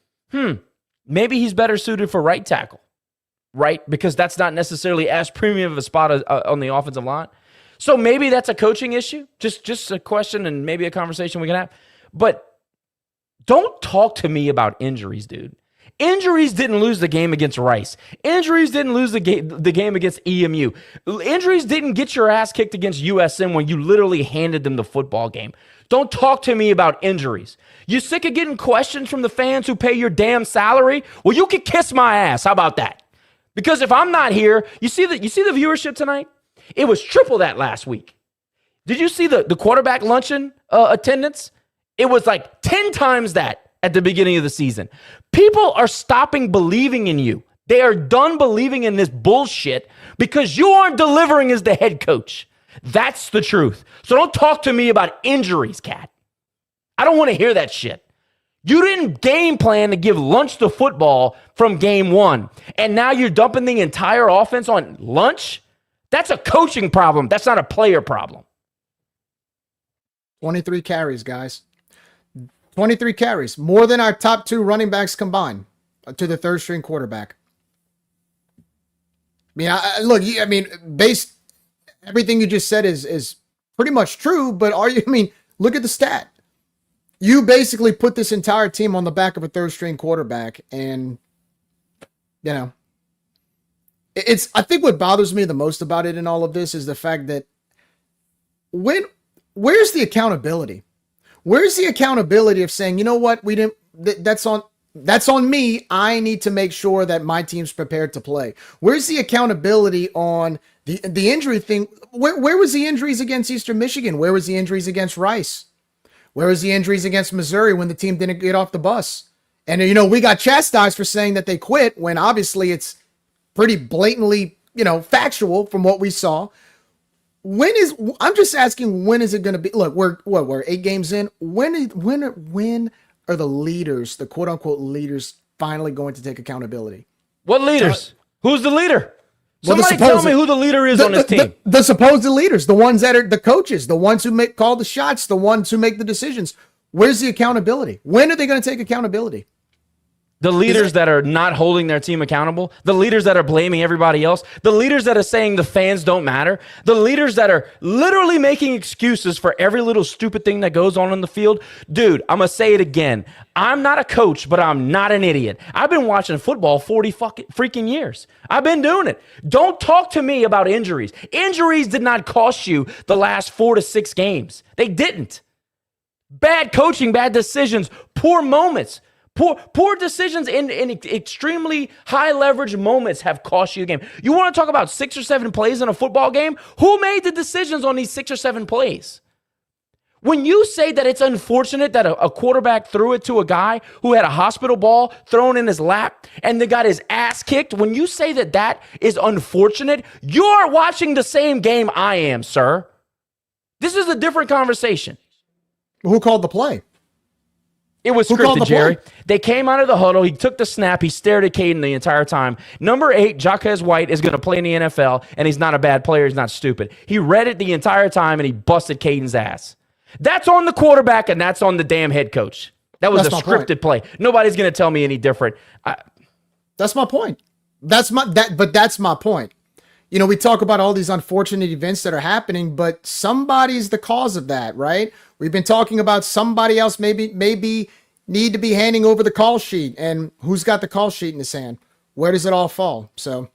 maybe he's better suited for right tackle, right? Because that's not necessarily as premium of a spot on the offensive line. So maybe that's a coaching issue, just a question and maybe a conversation we can have. But don't talk to me about injuries, dude. Injuries didn't lose the game against Rice. Injuries didn't lose the game against EMU. Injuries didn't get your ass kicked against USM when you literally handed them the football game. Don't talk to me about injuries. You sick of getting questions from the fans who pay your damn salary? Well, you can kiss my ass. How about that? Because if I'm not here, you see the viewership tonight? It was triple that last week. Did you see the quarterback luncheon attendance? It was like 10 times that at the beginning of the season. People are stopping believing in you. They are done believing in this bullshit because you aren't delivering as the head coach. That's the truth. So don't talk to me about injuries, Cat. I don't want to hear that shit. You didn't game plan to give Lunch the football from game 1, and now you're dumping the entire offense on Lunch? That's a coaching problem. That's not a player problem. 23 carries, guys. 23 carries, more than our top 2 running backs combined to the third string quarterback. I mean, based everything you just said is pretty much true, but look at the stat. You basically put this entire team on the back of a third string quarterback, and I think what bothers me the most about it in all of this is the fact that where's the accountability? Where's the accountability of saying, you know what, that's on me. I need to make sure that my team's prepared to play. Where's the accountability on the injury thing? Where was the injuries against Eastern Michigan? Where was the injuries against Rice? Where was the injuries against Missouri when the team didn't get off the bus? And, we got chastised for saying that they quit when obviously it's pretty blatantly, factual from what we saw. I'm just asking, when is it going to be? Look, we're 8 games in. When are the leaders, the quote unquote leaders, finally going to take accountability? What leaders? Who's the leader? Somebody tell me who the leader is on this team. The supposed leaders, the ones that are the coaches, the ones who call the shots, the ones who make the decisions. Where's the accountability? When are they going to take accountability? The leaders that are not holding their team accountable, the leaders that are blaming everybody else, the leaders that are saying the fans don't matter, the leaders that are literally making excuses for every little stupid thing that goes on in the field. Dude, I'm going to say it again. I'm not a coach, but I'm not an idiot. I've been watching football 40 freaking years. I've been doing it. Don't talk to me about injuries. Injuries did not cost you the last 4 to 6 games. They didn't. Bad coaching, bad decisions, poor moments. Poor decisions in extremely high leverage moments have cost you the game. You want to talk about 6 or 7 plays in a football game? Who made the decisions on these 6 or 7 plays? When you say that it's unfortunate that a quarterback threw it to a guy who had a hospital ball thrown in his lap and they got his ass kicked, when you say that is unfortunate, you're watching the same game I am, sir. This is a different conversation. Who called the play? It was scripted, Jerry. They came out of the huddle. He took the snap. He stared at Caden the entire time. Number 8, Jaquez White, is going to play in the NFL, and he's not a bad player. He's not stupid. He read it the entire time, and he busted Caden's ass. That's on the quarterback, and that's on the damn head coach. That was a scripted play. Nobody's going to tell me any different. That's my point. That's my point. We talk about all these unfortunate events that are happening, but somebody's the cause of that, right? We've been talking about somebody else maybe need to be handing over the call sheet, and who's got the call sheet in his hand? Where does it all fall? So,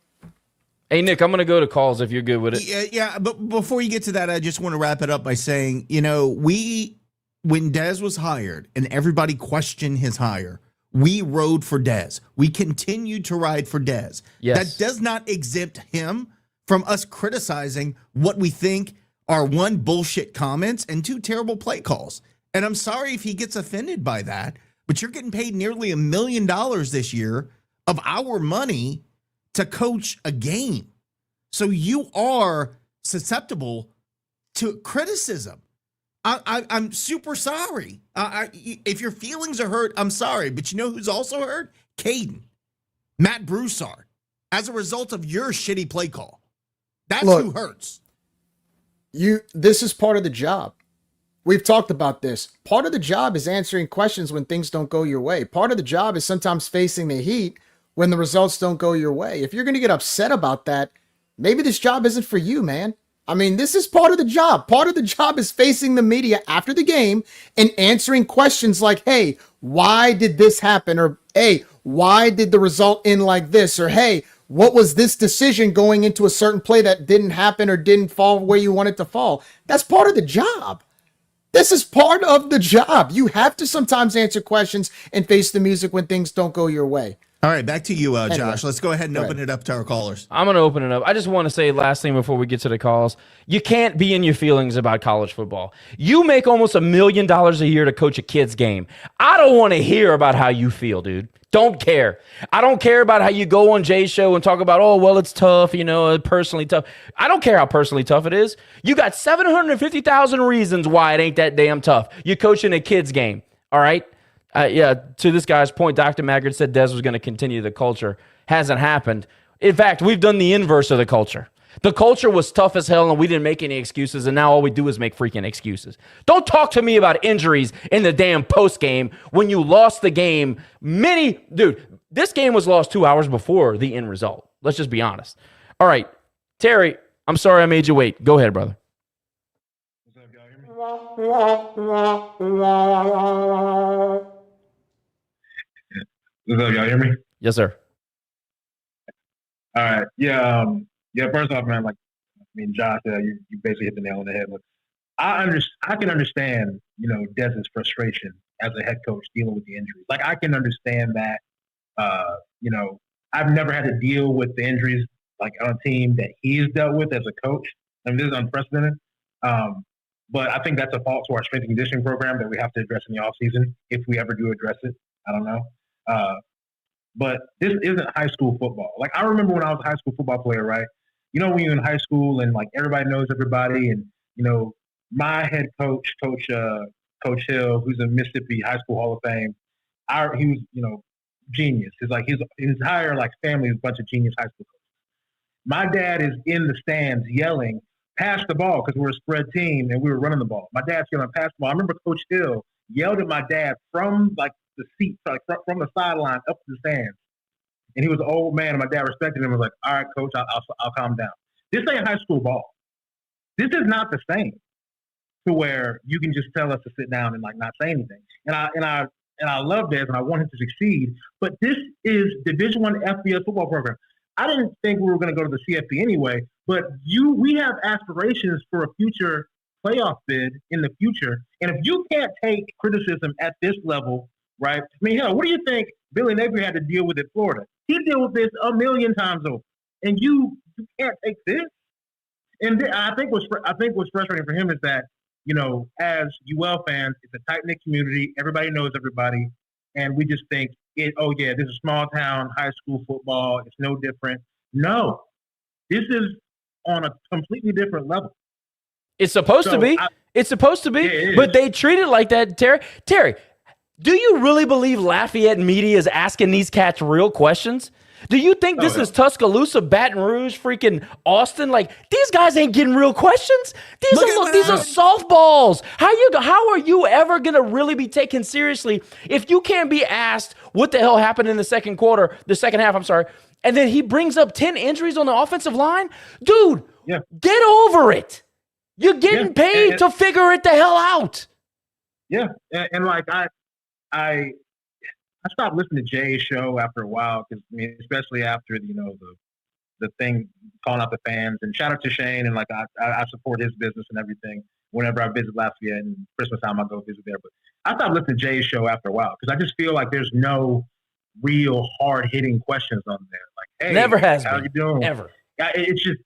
hey, Nick, I'm going to go to calls if you're good with it. Yeah, but before you get to that, I just want to wrap it up by saying, when Dez was hired and everybody questioned his hire, we rode for Dez. We continued to ride for Dez. Yes. That does not exempt him from us criticizing what we think are 1, bullshit comments and 2, terrible play calls. And I'm sorry if he gets offended by that, but you're getting paid nearly $1 million this year of our money to coach a game. So you are susceptible to criticism. I'm super sorry. If your feelings are hurt, I'm sorry. But you know who's also hurt? Caden, Matt Broussard, as a result of your shitty play call. That's who hurts. This is part of the job. We've talked about this. Part of the job is answering questions when things don't go your way. Part of the job is sometimes facing the heat when the results don't go your way. If you're going to get upset about that, maybe this job isn't for you, man. This is part of the job. Part of the job is facing the media after the game and answering questions like, hey, why did this happen? Or, hey, why did the result end like this? Or, hey, what was this decision going into a certain play that didn't happen or didn't fall where you want it to fall? That's part of the job. This is part of the job. You have to sometimes answer questions and face the music when things don't go your way. All right, back to you, Josh. Let's go ahead and open it up to our callers. I'm going to open it up. I just want to say last thing before we get to the calls. You can't be in your feelings about college football. You make almost $1 million a year to coach a kid's game. I don't want to hear about how you feel, dude. Don't care. I don't care about how you go on Jay's show and talk about, oh, well, it's tough, personally tough. I don't care how personally tough it is. You got 750,000 reasons why it ain't that damn tough. You're coaching a kid's game, all right? To this guy's point, Dr. Maggard said Dez was going to continue the culture. Hasn't happened. In fact, we've done the inverse of the culture. The culture was tough as hell, and we didn't make any excuses, and now all we do is make freaking excuses. Don't talk to me about injuries in the damn post game when you lost the game. Dude, this game was lost 2 hours before the end result. Let's just be honest. All right, Terry, I'm sorry I made you wait. Go ahead, brother. What's up, y'all hear me? Yes, sir. All right. Yeah. First off, man, Josh, you basically hit the nail on the head. Look, I can understand, Dez's frustration as a head coach dealing with the injuries. Like, I can understand that. I've never had to deal with the injuries like on a team that he's dealt with as a coach. I mean, this is unprecedented. But I think that's a fault to our strength and conditioning program that we have to address in the offseason if we ever do address it. I don't know. But this isn't high school football. Like, I remember when I was a high school football player, right? When you're in high school and, everybody knows everybody and, my head coach, Coach Hill, who's a Mississippi High School Hall of Fame, he was, genius. His entire, family is a bunch of genius high school coaches. My dad is in the stands yelling, pass the ball, because we're a spread team and we were running the ball. My dad's yelling, pass the ball. I remember Coach Hill yelled at my dad from, the seats, from the sideline up to the stands. And he was an old man, and my dad respected him and was like, all right, coach, I'll calm down. This ain't high school ball. This is not the same to where you can just tell us to sit down and not say anything. And I love Dez and I want him to succeed, but this is Division I FBS football program. I didn't think we were going to go to the CFP anyway, but we have aspirations for a future playoff bid in the future. And if you can't take criticism at this level, right? I mean, hell, what do you think Billy Napier had to deal with in Florida? He dealt with this a million times over, and you can't take this. And I think what's frustrating for him is that, as UL fans, it's a tight knit community. Everybody knows everybody, and we just think, this is small town high school football. It's no different. No, this is on a completely different level. It's supposed to be. It's supposed to be, but they treat it like that, Terry. Terry, do you really believe Lafayette media is asking these cats real questions? Do you think this is Tuscaloosa, Baton Rouge, freaking Austin? These guys ain't getting real questions. These are softballs. How are you ever going to really be taken seriously if you can't be asked what the hell happened in the second half, I'm sorry, and then he brings up 10 injuries on the offensive line? Dude, get over it. You're getting paid to figure it the hell out. Yeah, and I stopped listening to Jay's show after a while because, especially after the thing calling out the fans. And shout out to Shane, and I support his business and everything. Whenever I visit Lafayette and Christmas time, I go visit there. But I stopped listening to Jay's show after a while because I just feel like there's no real hard hitting questions on there. Hey, never has how been. you doing? Ever. It's just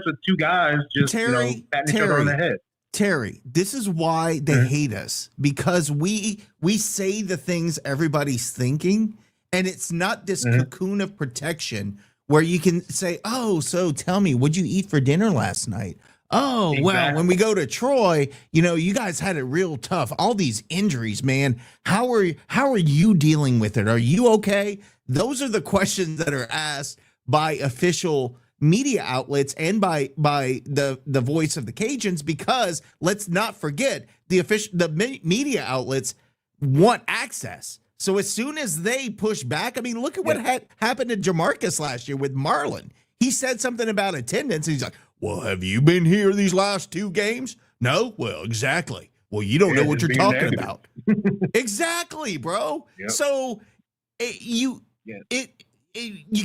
the two guys just patting each other on the head. Terry, this is why they hate us, because we say the things everybody's thinking, and it's not this cocoon of protection where you can say, oh, so tell me, what'd you eat for dinner last night? Oh, exactly. Well, when we go to Troy, you guys had it real tough. All these injuries, man. How are you dealing with it? Are you okay? Those are the questions that are asked by official media outlets and by the voice of the Cajuns, because let's not forget the media outlets want access. So as soon as they push back, look at what happened to Jamarcus last year with Marlon. He said something about attendance, and he's like, well, have you been here these last 2 games? No? Well, exactly. Well, you don't know what you're talking about. Exactly, bro. Yep. So you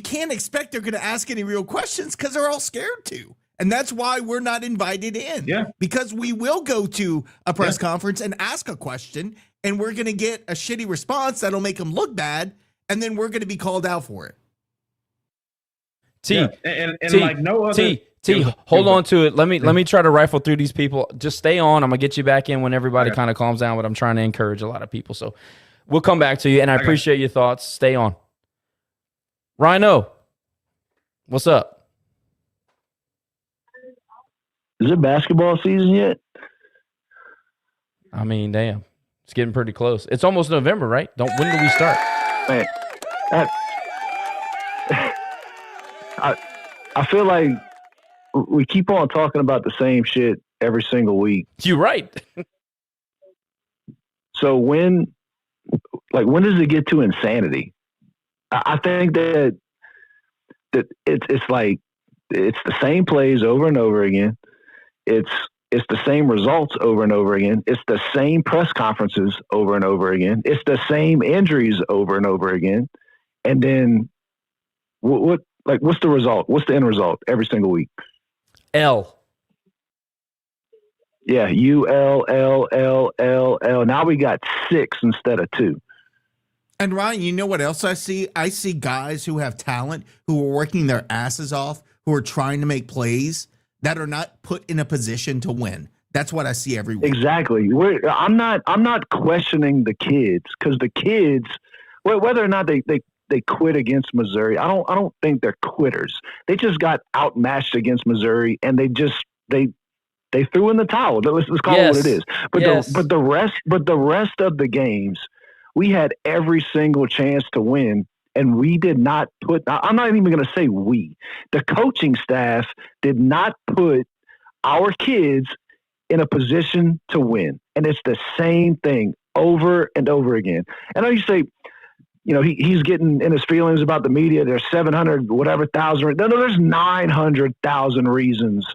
can't expect they're going to ask any real questions because they're all scared to. And that's why we're not invited in. Yeah. Because we will go to a press conference and ask a question, and we're going to get a shitty response that'll make them look bad, and then we're going to be called out for it. Hold on to it. Let me try to rifle through these people. Just stay on. I'm going to get you back in when everybody kind of calms down, but I'm trying to encourage a lot of people. So we'll come back to you, and I appreciate your thoughts. Stay on. Rhino, what's up? Is it basketball season yet? Damn. It's getting pretty close. It's almost November, right? When do we start? Man, I feel like we keep on talking about the same shit every single week. You're right. So when does it get to insanity? I think that it's like it's the same plays over and over again. It's the same results over and over again. It's the same press conferences over and over again. It's the same injuries over and over again. And then what's the result? What's the end result every single week? L. Yeah, ULLLL. Now we got 6 instead of 2. And Ryan, you know what else I see? I see guys who have talent, who are working their asses off, who are trying to make plays that are not put in a position to win. That's what I see every week. Exactly. I'm not questioning the kids, because the kids, whether or not they quit against Missouri, I don't think they're quitters. They just got outmatched against Missouri, and they threw in the towel. Let's call it what it is. But the rest of the games, we had every single chance to win, and we did not put. I'm not even going to say we. The coaching staff did not put our kids in a position to win, and it's the same thing over and over again. And I say, he's getting in his feelings about the media. There's 700 whatever thousand. No, there's 900,000 reasons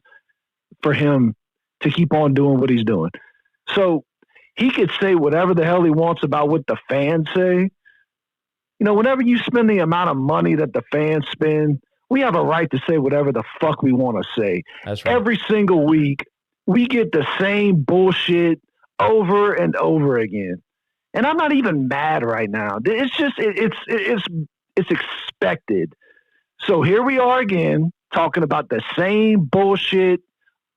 for him to keep on doing what he's doing. So he could say whatever the hell he wants about what the fans say. Whenever you spend the amount of money that the fans spend, we have a right to say whatever the fuck we want to say. That's right. Every single week, we get the same bullshit over and over again. And I'm not even mad right now. It's just, it's expected. So here we are again, talking about the same bullshit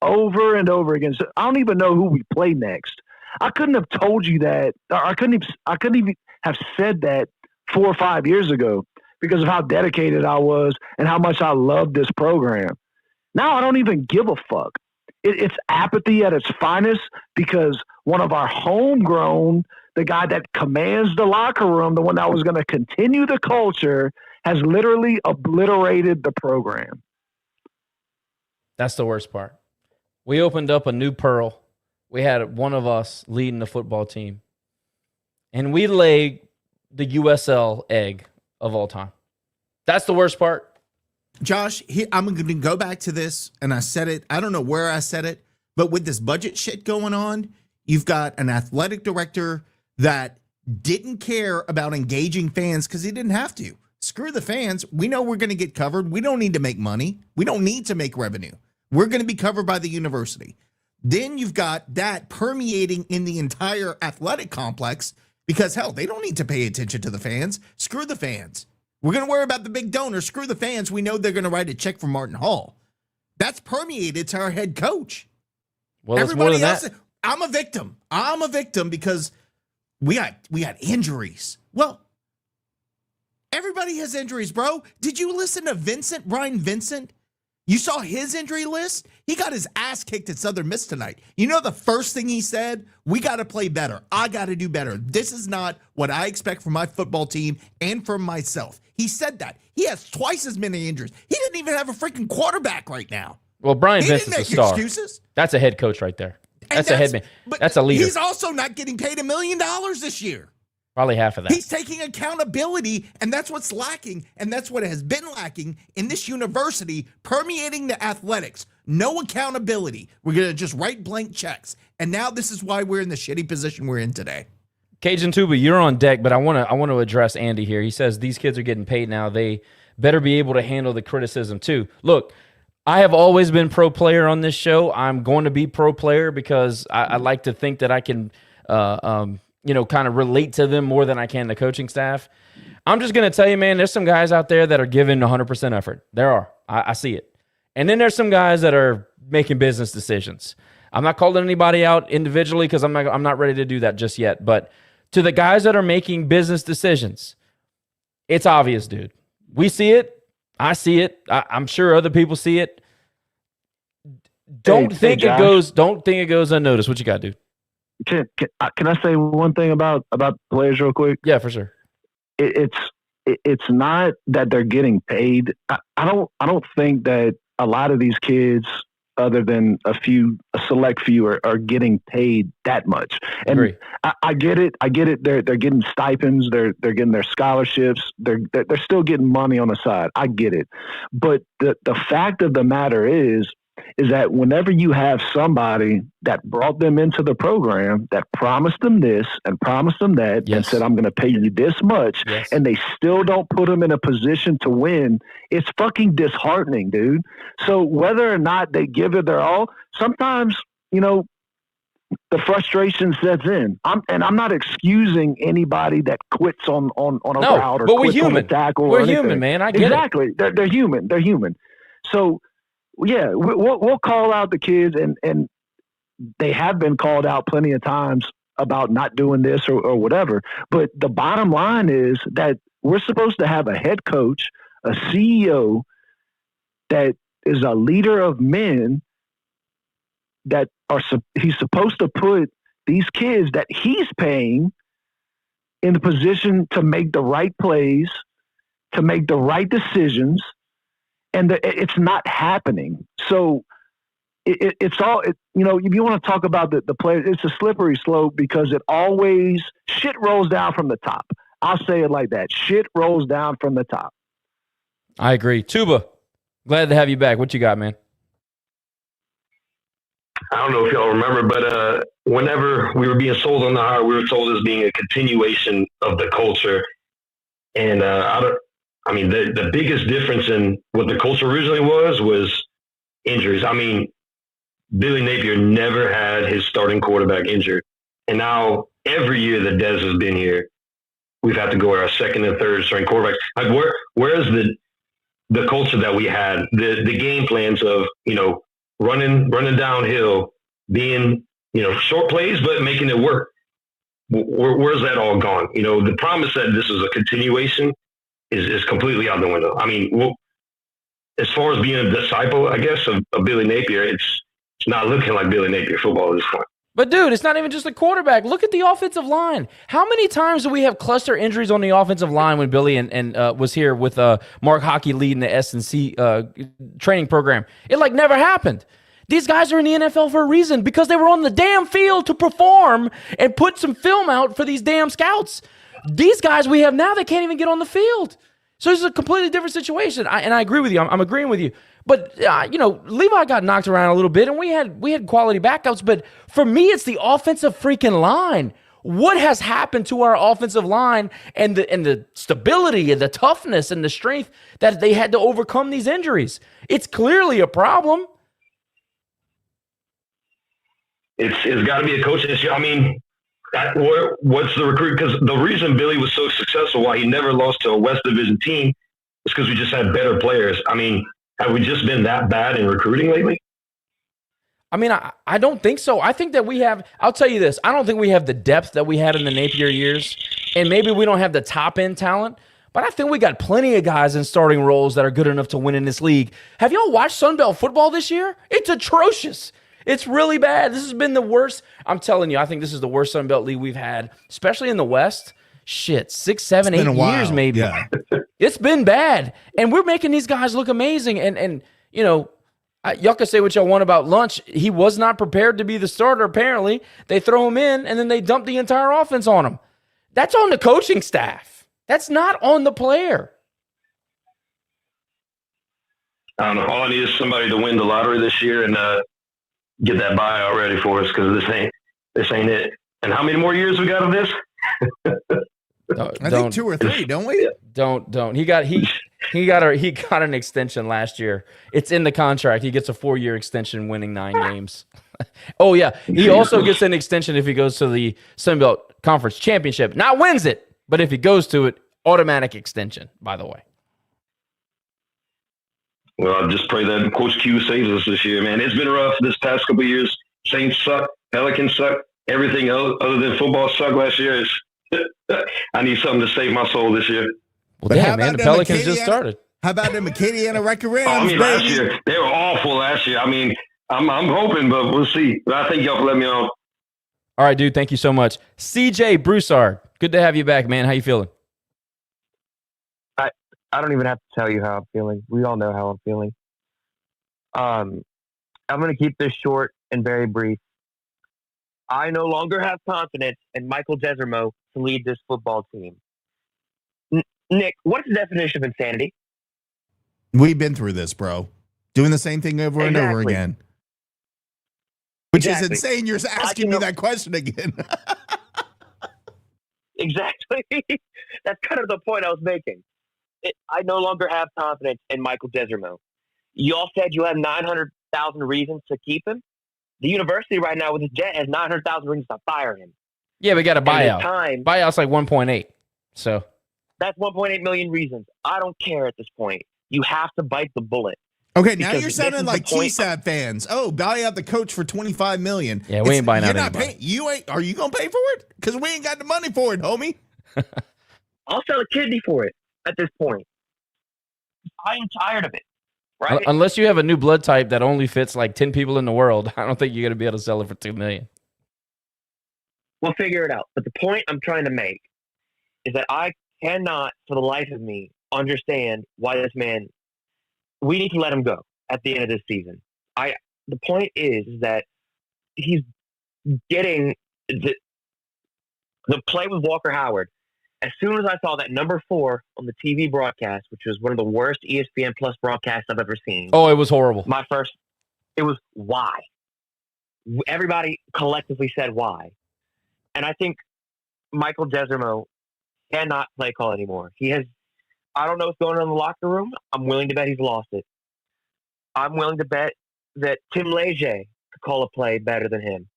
over and over again. So I don't even know who we play next. I couldn't have told you that. Or I couldn't even have said that 4 or 5 years ago because of how dedicated I was and how much I loved this program. Now I don't even give a fuck. It's apathy at its finest, because one of our homegrown, the guy that commands the locker room, the one that was going to continue the culture, has literally obliterated the program. That's the worst part. We opened up a new pearl. We had one of us leading the football team, and we laid the USL egg of all time. That's the worst part. Josh, I'm going to go back to this, and I said it. I don't know where I said it, but with this budget shit going on, you've got an athletic director that didn't care about engaging fans because he didn't have to. Screw the fans. We know we're going to get covered. We don't need to make money. We don't need to make revenue. We're going to be covered by the university. Then you've got that permeating in the entire athletic complex because, hell, they don't need to pay attention to the fans. Screw the fans. We're going to worry about the big donors. Screw the fans. We know they're going to write a check for Martin Hall. That's permeated to our head coach. Well, everybody else, I'm a victim. I'm a victim because we got injuries. Well, everybody has injuries, bro. Did you listen to Ryan Vincent? You saw his injury list? He got his ass kicked at Southern Miss tonight. You know the first thing he said? We got to play better. I got to do better. This is not what I expect from my football team and from myself. He said that. He has twice as many injuries. He didn't even have a freaking quarterback right now. Well, Brian Vincent's a star. Excuses. That's a head coach right there. That's a head man. That's a leader. He's also not getting paid $1 million this year. Probably half of that. He's taking accountability, and that's what's lacking, and that's what has been lacking in this university, permeating the athletics. No accountability. We're going to just write blank checks, and now this is why we're in the shitty position we're in today. Cajun Tuba, you're on deck, but I want to address Andy here. He says these kids are getting paid now. They better be able to handle the criticism too. Look, I have always been pro player on this show. I'm going to be pro player because I like to think that I can kind of relate to them more than I can the coaching staff. I'm just going to tell you, man, there's some guys out there that are giving 100% effort. There are. I see it. And then there's some guys that are making business decisions. I'm not calling anybody out individually because I'm not ready to do that just yet. But to the guys that are making business decisions, it's obvious, dude. We see it. I see it. I'm sure other people see it. Don't think it goes unnoticed. What you got, dude? Can I say one thing about players real quick? Yeah, for sure. It's not that they're getting paid. I don't think that a lot of these kids, other than a select few, are getting paid that much. And I get it. I get it. They're getting stipends. They're getting their scholarships. They're still getting money on the side. I get it. But the fact of the matter is that whenever you have somebody that brought them into the program, that promised them this and promised them that, and said, I'm going to pay you this much, and they still don't put them in a position to win, it's fucking disheartening, dude. So whether or not they give it their all, sometimes, the frustration sets in. I'm not excusing anybody that quits on a route or but quits on a tackle. We're human, man. I get it. They're human. They're human. So, yeah, we'll call out the kids, and they have been called out plenty of times about not doing this or whatever. But the bottom line is that we're supposed to have a head coach, a CEO that is a leader of men that he's supposed to put these kids that he's paying in the position to make the right plays, to make the right decisions. And it's not happening. So it's all, if you want to talk about the players, it's a slippery slope because shit rolls down from the top. I'll say it like that. Shit rolls down from the top. I agree. Tuba, glad to have you back. What you got, man? I don't know if y'all remember, but whenever we were being sold on the hire, we were told as being a continuation of the culture. And the biggest difference in what the culture originally was injuries. I mean, Billy Napier never had his starting quarterback injured. And now every year that Dez has been here, we've had to go with our second and third starting quarterbacks. Like where's the culture that we had, the game plans of, running downhill, being, short plays, but making it work. Where's that all gone? The promise that this is a continuation is completely out the window. I mean, as far as being a disciple, I guess, of Billy Napier, it's not looking like Billy Napier football at this point. But, dude, it's not even just the quarterback. Look at the offensive line. How many times do we have cluster injuries on the offensive line when Billy and was here with Mark Hockey leading the S&C training program? It, never happened. These guys are in the NFL for a reason because they were on the damn field to perform and put some film out for these damn scouts. These guys we have now, they can't even get on the field. So it's a completely different situation. And I agree with you. I'm agreeing with you. But, Levi got knocked around a little bit, and we had quality backups. But for me, it's the offensive freaking line. What has happened to our offensive line and the stability and the toughness and the strength that they had to overcome these injuries? It's clearly a problem. It's got to be a coaching issue. I mean, what's the recruit? Because the reason Billy was so successful, why he never lost to a West Division team, is because we just had better players. I mean, have we just been that bad in recruiting lately? I mean, I don't think so. I think that we have – I'll tell you this. I don't think we have the depth that we had in the Napier years, and maybe we don't have the top-end talent, but I think we got plenty of guys in starting roles that are good enough to win in this league. Have y'all watched Sunbelt football this year? It's atrocious. It's really bad. This has been the worst. I'm telling you, I think this is the worst Sunbelt league we've had, especially in the West. Shit, 6, 7, 8 years maybe. Yeah. It's been bad. And we're making these guys look amazing. And y'all can say what y'all want about Lunch. He was not prepared to be the starter, apparently. They throw him in, and then they dump the entire offense on him. That's on the coaching staff. That's not on the player. I don't know. All I need is somebody to win the lottery this year and get that buyout ready for us, because this ain't it. And how many more years we got of this? I think 2 or 3, don't we? Don't. He got an extension last year. It's in the contract. He gets a 4-year extension, winning 9 games. Oh yeah, he also gets an extension if he goes to the Sunbelt Conference Championship. Not wins it, but if he goes to it, automatic extension. By the way. Well, I just pray that Coach Q saves us this year, man. It's been rough this past couple of years. Saints suck. Pelicans suck. Everything else other than football sucked last year. I need something to save my soul this year. Well, damn, man, the Pelicans just started. How about the Acadiana Record Rams? I mean, last year they were awful. Last year, I mean, I'm hoping, but we'll see. But I think y'all can let me know. All right, dude. Thank you so much, CJ Broussard. Good to have you back, man. How you feeling? I don't even have to tell you how I'm feeling. We all know how I'm feeling. I'm going to keep this short and very brief. I no longer have confidence in Michael Desormeaux to lead this football team. Nick, what's the definition of insanity? We've been through this, bro. Doing the same thing over and over again. Which is insane. You're asking me that question again. Exactly. That's kind of the point I was making. I no longer have confidence in Michael Desormeaux. You all said you have 900,000 reasons to keep him. The university right now with his debt has 900,000 reasons to fire him. Yeah, we got a buyout. Buyout's like 1.8. So that's 1.8 million reasons. I don't care at this point. You have to bite the bullet. Okay, now you're sounding like TSAT fans. Oh, buy out the coach for $25 million. Yeah, we ain't buying out anybody. Are you gonna pay for it? Because we ain't got the money for it, homie. I'll sell a kidney for it at this point. I am tired of it. Right? Unless you have a new blood type that only fits like 10 people in the world, I don't think you're gonna be able to sell it for $2 million. We'll figure it out. But the point I'm trying to make is that I cannot, for the life of me, understand why this man. We need to let him go at the end of this season. The point is that he's getting the play with Walker Howard. As soon as I saw that number 4 on the TV broadcast, which was one of the worst ESPN Plus broadcasts I've ever seen. Oh, it was horrible. It was why. Everybody collectively said why. And I think Michael Desormeaux cannot play call anymore. I don't know what's going on in the locker room. I'm willing to bet he's lost it. I'm willing to bet that Tim Leger could call a play better than him.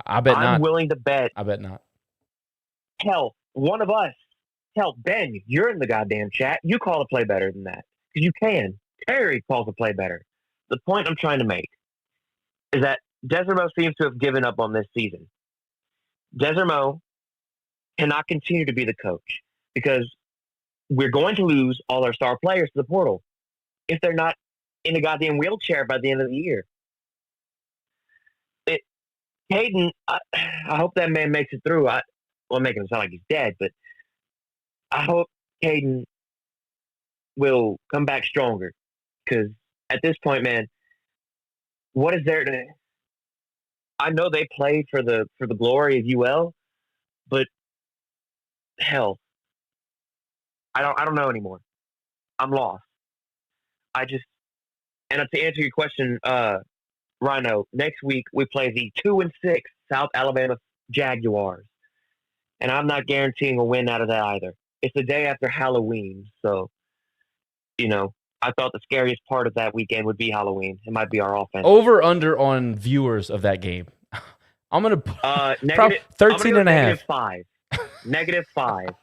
I bet not. I'm willing to bet. I bet not. Hell, one of us. Hell, Ben, you're in the goddamn chat. You call a play better than that. Because you can. Terry calls a play better. The point I'm trying to make is that Desormeaux seems to have given up on this season. Desormeaux cannot continue to be the coach because we're going to lose all our star players to the portal if they're not in a goddamn wheelchair by the end of the year. Caden, I hope that man makes it through. I'm making him sound like he's dead, but I hope Caden will come back stronger because at this point, man, what is there to? I know they play for the glory of UL, but hell. I don't know anymore. I'm lost. And to answer your question, Rhino, next week we play the 2-6 South Alabama Jaguars. And I'm not guaranteeing a win out of that either. It's the day after Halloween. So, I thought the scariest part of that weekend would be Halloween. It might be our offense. Over under on viewers of that game. I'm going to put 13 and a half. -5.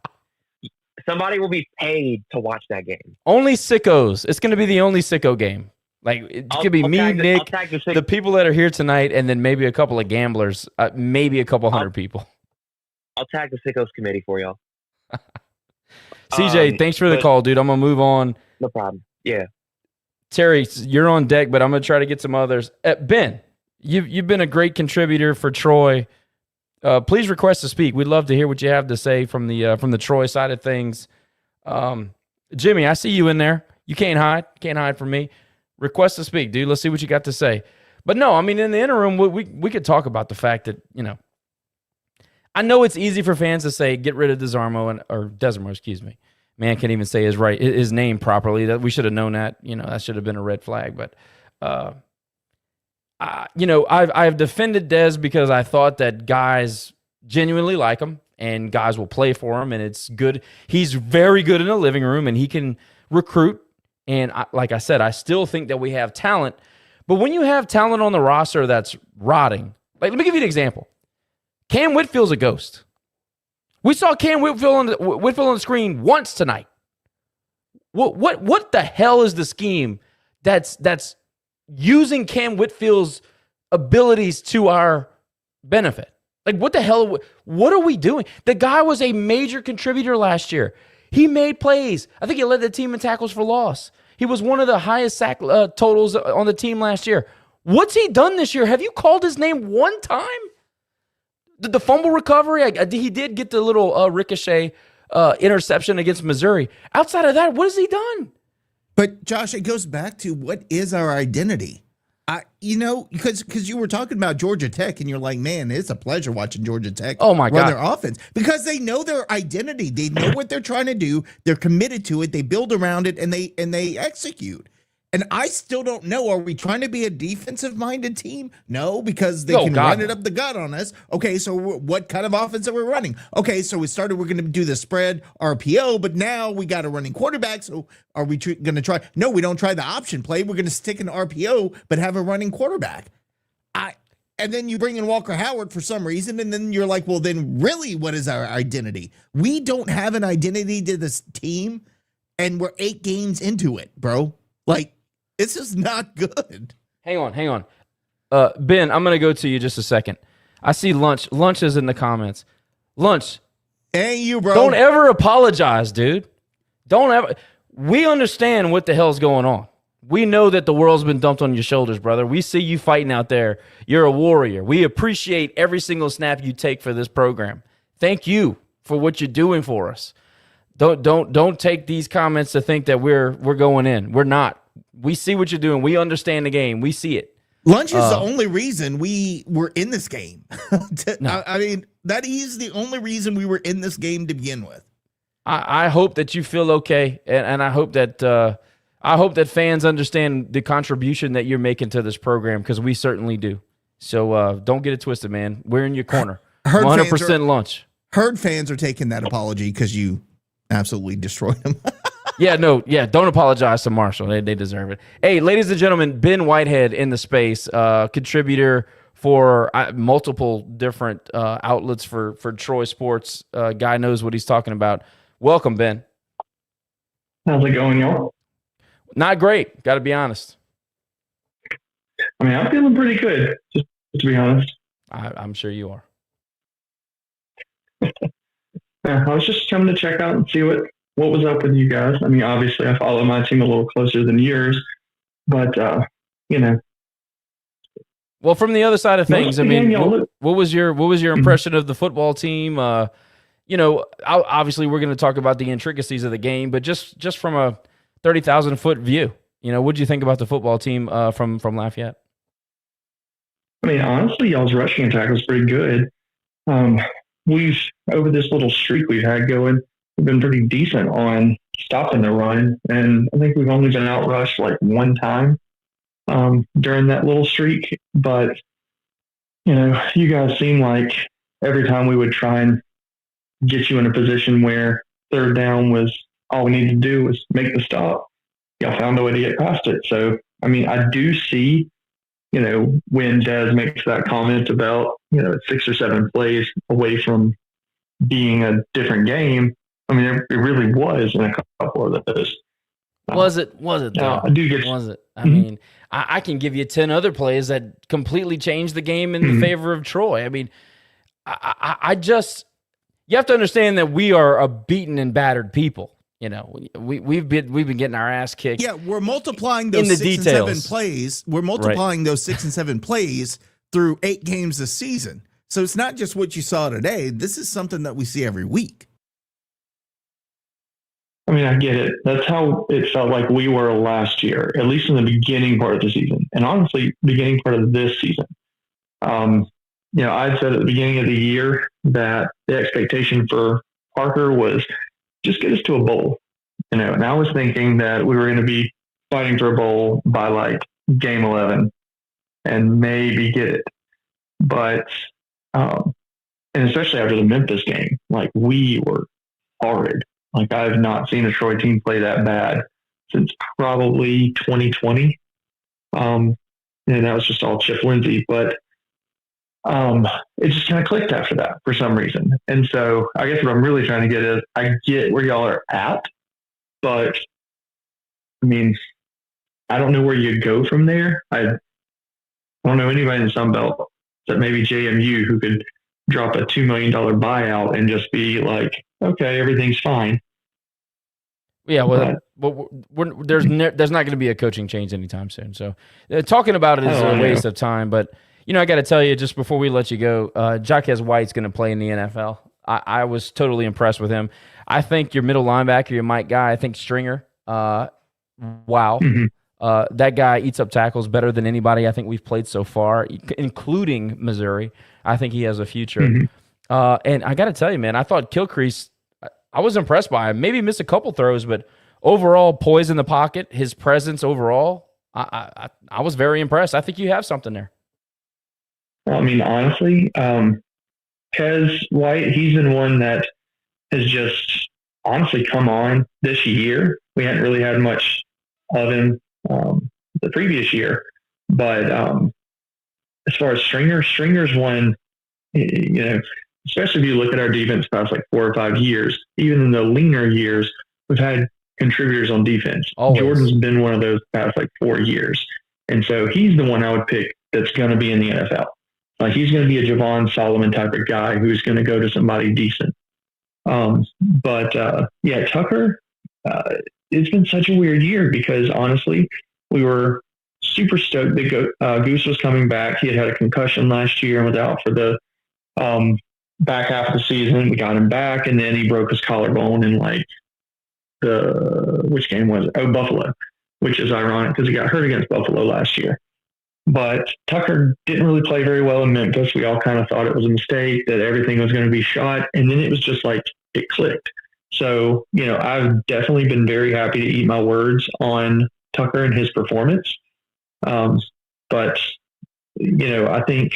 Somebody will be paid to watch that game. Only sickos. It's going to be the only sicko game. Like, it could be me, Nick, the people that are here tonight, and then maybe a couple of gamblers, maybe a couple hundred people. I'll tag the sickos committee for y'all. CJ, thanks for the call, dude. I'm going to move on. No problem. Yeah. Terry, you're on deck, but I'm going to try to get some others. Ben, you've been a great contributor for Troy. Please request to speak. We'd love to hear what you have to say from the Troy side of things. Jimmy, I see you in there. You can't hide. Can't hide from me. Request to speak, dude. Let's see what you got to say. But no, I mean, in the interim, we could talk about the fact that, I know it's easy for fans to say, get rid of Desormeaux, excuse me. Man can't even say his name properly. That we should have known that. That should have been a red flag. But I've defended Dez because I thought that guys genuinely like him and guys will play for him, and it's good. He's very good in the living room, and he can recruit. And like I said, I still think that we have talent. But when you have talent on the roster that's rotting, like let me give you an example. Cam Whitfield's a ghost. We saw Cam Whitfield on the screen once tonight. What the hell is the scheme that's using Cam Whitfield's abilities to our benefit? Like, what the hell? What are we doing? The guy was a major contributor last year. He made plays. I think he led the team in tackles for loss. He was one of the highest sack totals on the team last year. What's he done this year? Have you called his name one time? The fumble recovery, he did get the little ricochet interception against Missouri. Outside of that, what has he done? But, Josh, it goes back to what is our identity? Because you were talking about Georgia Tech, and you're like, man, it's a pleasure watching Georgia Tech. Oh my God, run their offense because they know their identity. They know what they're trying to do. They're committed to it. They build around it, and they execute. And I still don't know. Are we trying to be a defensive-minded team? No, because they can run it up the gut on us. Okay, so what kind of offense are we running? Okay, so we're going to do the spread RPO, but now we got a running quarterback. So are we going to try? No, we don't try the option play. We're going to stick an RPO, but have a running quarterback. And then you bring in Walker Howard for some reason, and then you're like, well, then really, what is our identity? We don't have an identity to this team, and we're 8 games into it, bro. Like, this is not good. Hang on. Ben, I'm going to go to you just a second. I see Lunch. Lunch is in the comments. Lunch. Hey, you, bro. Don't ever apologize, dude. Don't ever. We understand what the hell's going on. We know that the world's been dumped on your shoulders, brother. We see you fighting out there. You're a warrior. We appreciate every single snap you take for this program. Thank you for what you're doing for us. Don't take these comments to think that we're going in. We're not. We see what you're doing. We understand the game. We see it. Lunch is the only reason we were in this game. No. I mean, that is the only reason we were in this game to begin with. I hope that you feel okay, and I hope that fans understand the contribution that you're making to this program, because we certainly do. So don't get it twisted, man. We're in your corner. 100% Lunch. Herd fans are taking that apology because you absolutely destroyed them. Don't apologize to Marshall. They deserve it. Hey, ladies and gentlemen, Ben Whitehead in the space, contributor for multiple different outlets for Troy sports. Guy knows what he's talking about. Welcome, Ben. How's it going, y'all? Not great, got to be honest. I mean, I'm feeling pretty good, just to be honest. I'm sure you are. Yeah, I was just coming to check out and see what was up with you guys. I mean, obviously, I follow my team a little closer than yours, but, Well, from the other side of things, I mean, what was your impression of the football team? Obviously, we're going to talk about the intricacies of the game, but just from a 30,000-foot view, what did you think about the football team from Lafayette? I mean, honestly, y'all's rushing attack was pretty good. We've, over this little streak we've had going, we've been pretty decent on stopping the run, and I think we've only been outrushed like one time during that little streak. But, you guys seem like every time we would try and get you in a position where third down was all we needed to do was make the stop, y'all found a way to get past it. So, I mean, I do see, when Des makes that comment about, 6 or 7 plays away from being a different game. I mean, it really was in a couple of those. Was it though? I do get. Was it? I mean, I can give you 10 other plays that completely changed the game in the favor of Troy. I mean, I just, you have to understand that we are a beaten and battered people. We've been getting our ass kicked. Yeah, we're multiplying those 6 and 7 plays. We're multiplying those 6 and 7 plays through 8 games this season. So it's not just what you saw today. This is something that we see every week. I mean, I get it. That's how it felt like we were last year, at least in the beginning part of the season. And honestly, beginning part of this season. I'd said at the beginning of the year that the expectation for Parker was just get us to a bowl. And I was thinking that we were going to be fighting for a bowl by like game 11 and maybe get it. But, and especially after the Memphis game, like we were horrid. Like I've not seen a Troy team play that bad since probably 2020. And that was just all Chip Lindsey. But it just kind of clicked after that for some reason. And so I guess what I'm really trying to get is I get where y'all are at, but I mean, I don't know where you go from there. I don't know anybody in the Sun Belt except maybe JMU who could drop a $2 million buyout and just be like, okay, everything's fine. Yeah, well, there's not going to be a coaching change anytime soon. So talking about it is a waste of time. But, I got to tell you, just before we let you go, Jaquez White's going to play in the NFL. I was totally impressed with him. I think your middle linebacker, your Mike guy, I think Stringer, wow. That guy eats up tackles better than anybody I think we've played so far, including Missouri. I think he has a future. And I got to tell you, man, I thought Kilcrease, I was impressed by him. Maybe missed a couple throws, but overall, poise in the pocket, his presence overall, I was very impressed. I think you have something there. Well, I mean, honestly, Kez White, he's been one that has just honestly come on this year. We hadn't really had much of him the previous year. But as far as Stringer's one, you know, especially if you look at our defense past like 4 or 5 years, even in the leaner years, we've had contributors on defense. Always. Jordan's been one of those past like 4 years. And so he's the one I would pick that's going to be in the NFL. Like he's going to be a Javon Solomon type of guy who's going to go to somebody decent. Yeah, Tucker, it's been such a weird year because honestly, we were super stoked that Goose was coming back. He had a concussion last year and was out for the back half of the season. We got him back, and then he broke his collarbone in like which game was it? Oh, Buffalo, which is ironic because he got hurt against Buffalo last year. But Tucker didn't really play very well in Memphis. We all kind of thought it was a mistake, that everything was going to be shot. And then it was just like it clicked. So, you know, I've definitely been very happy to eat my words on Tucker and his performance. But, you know, I think,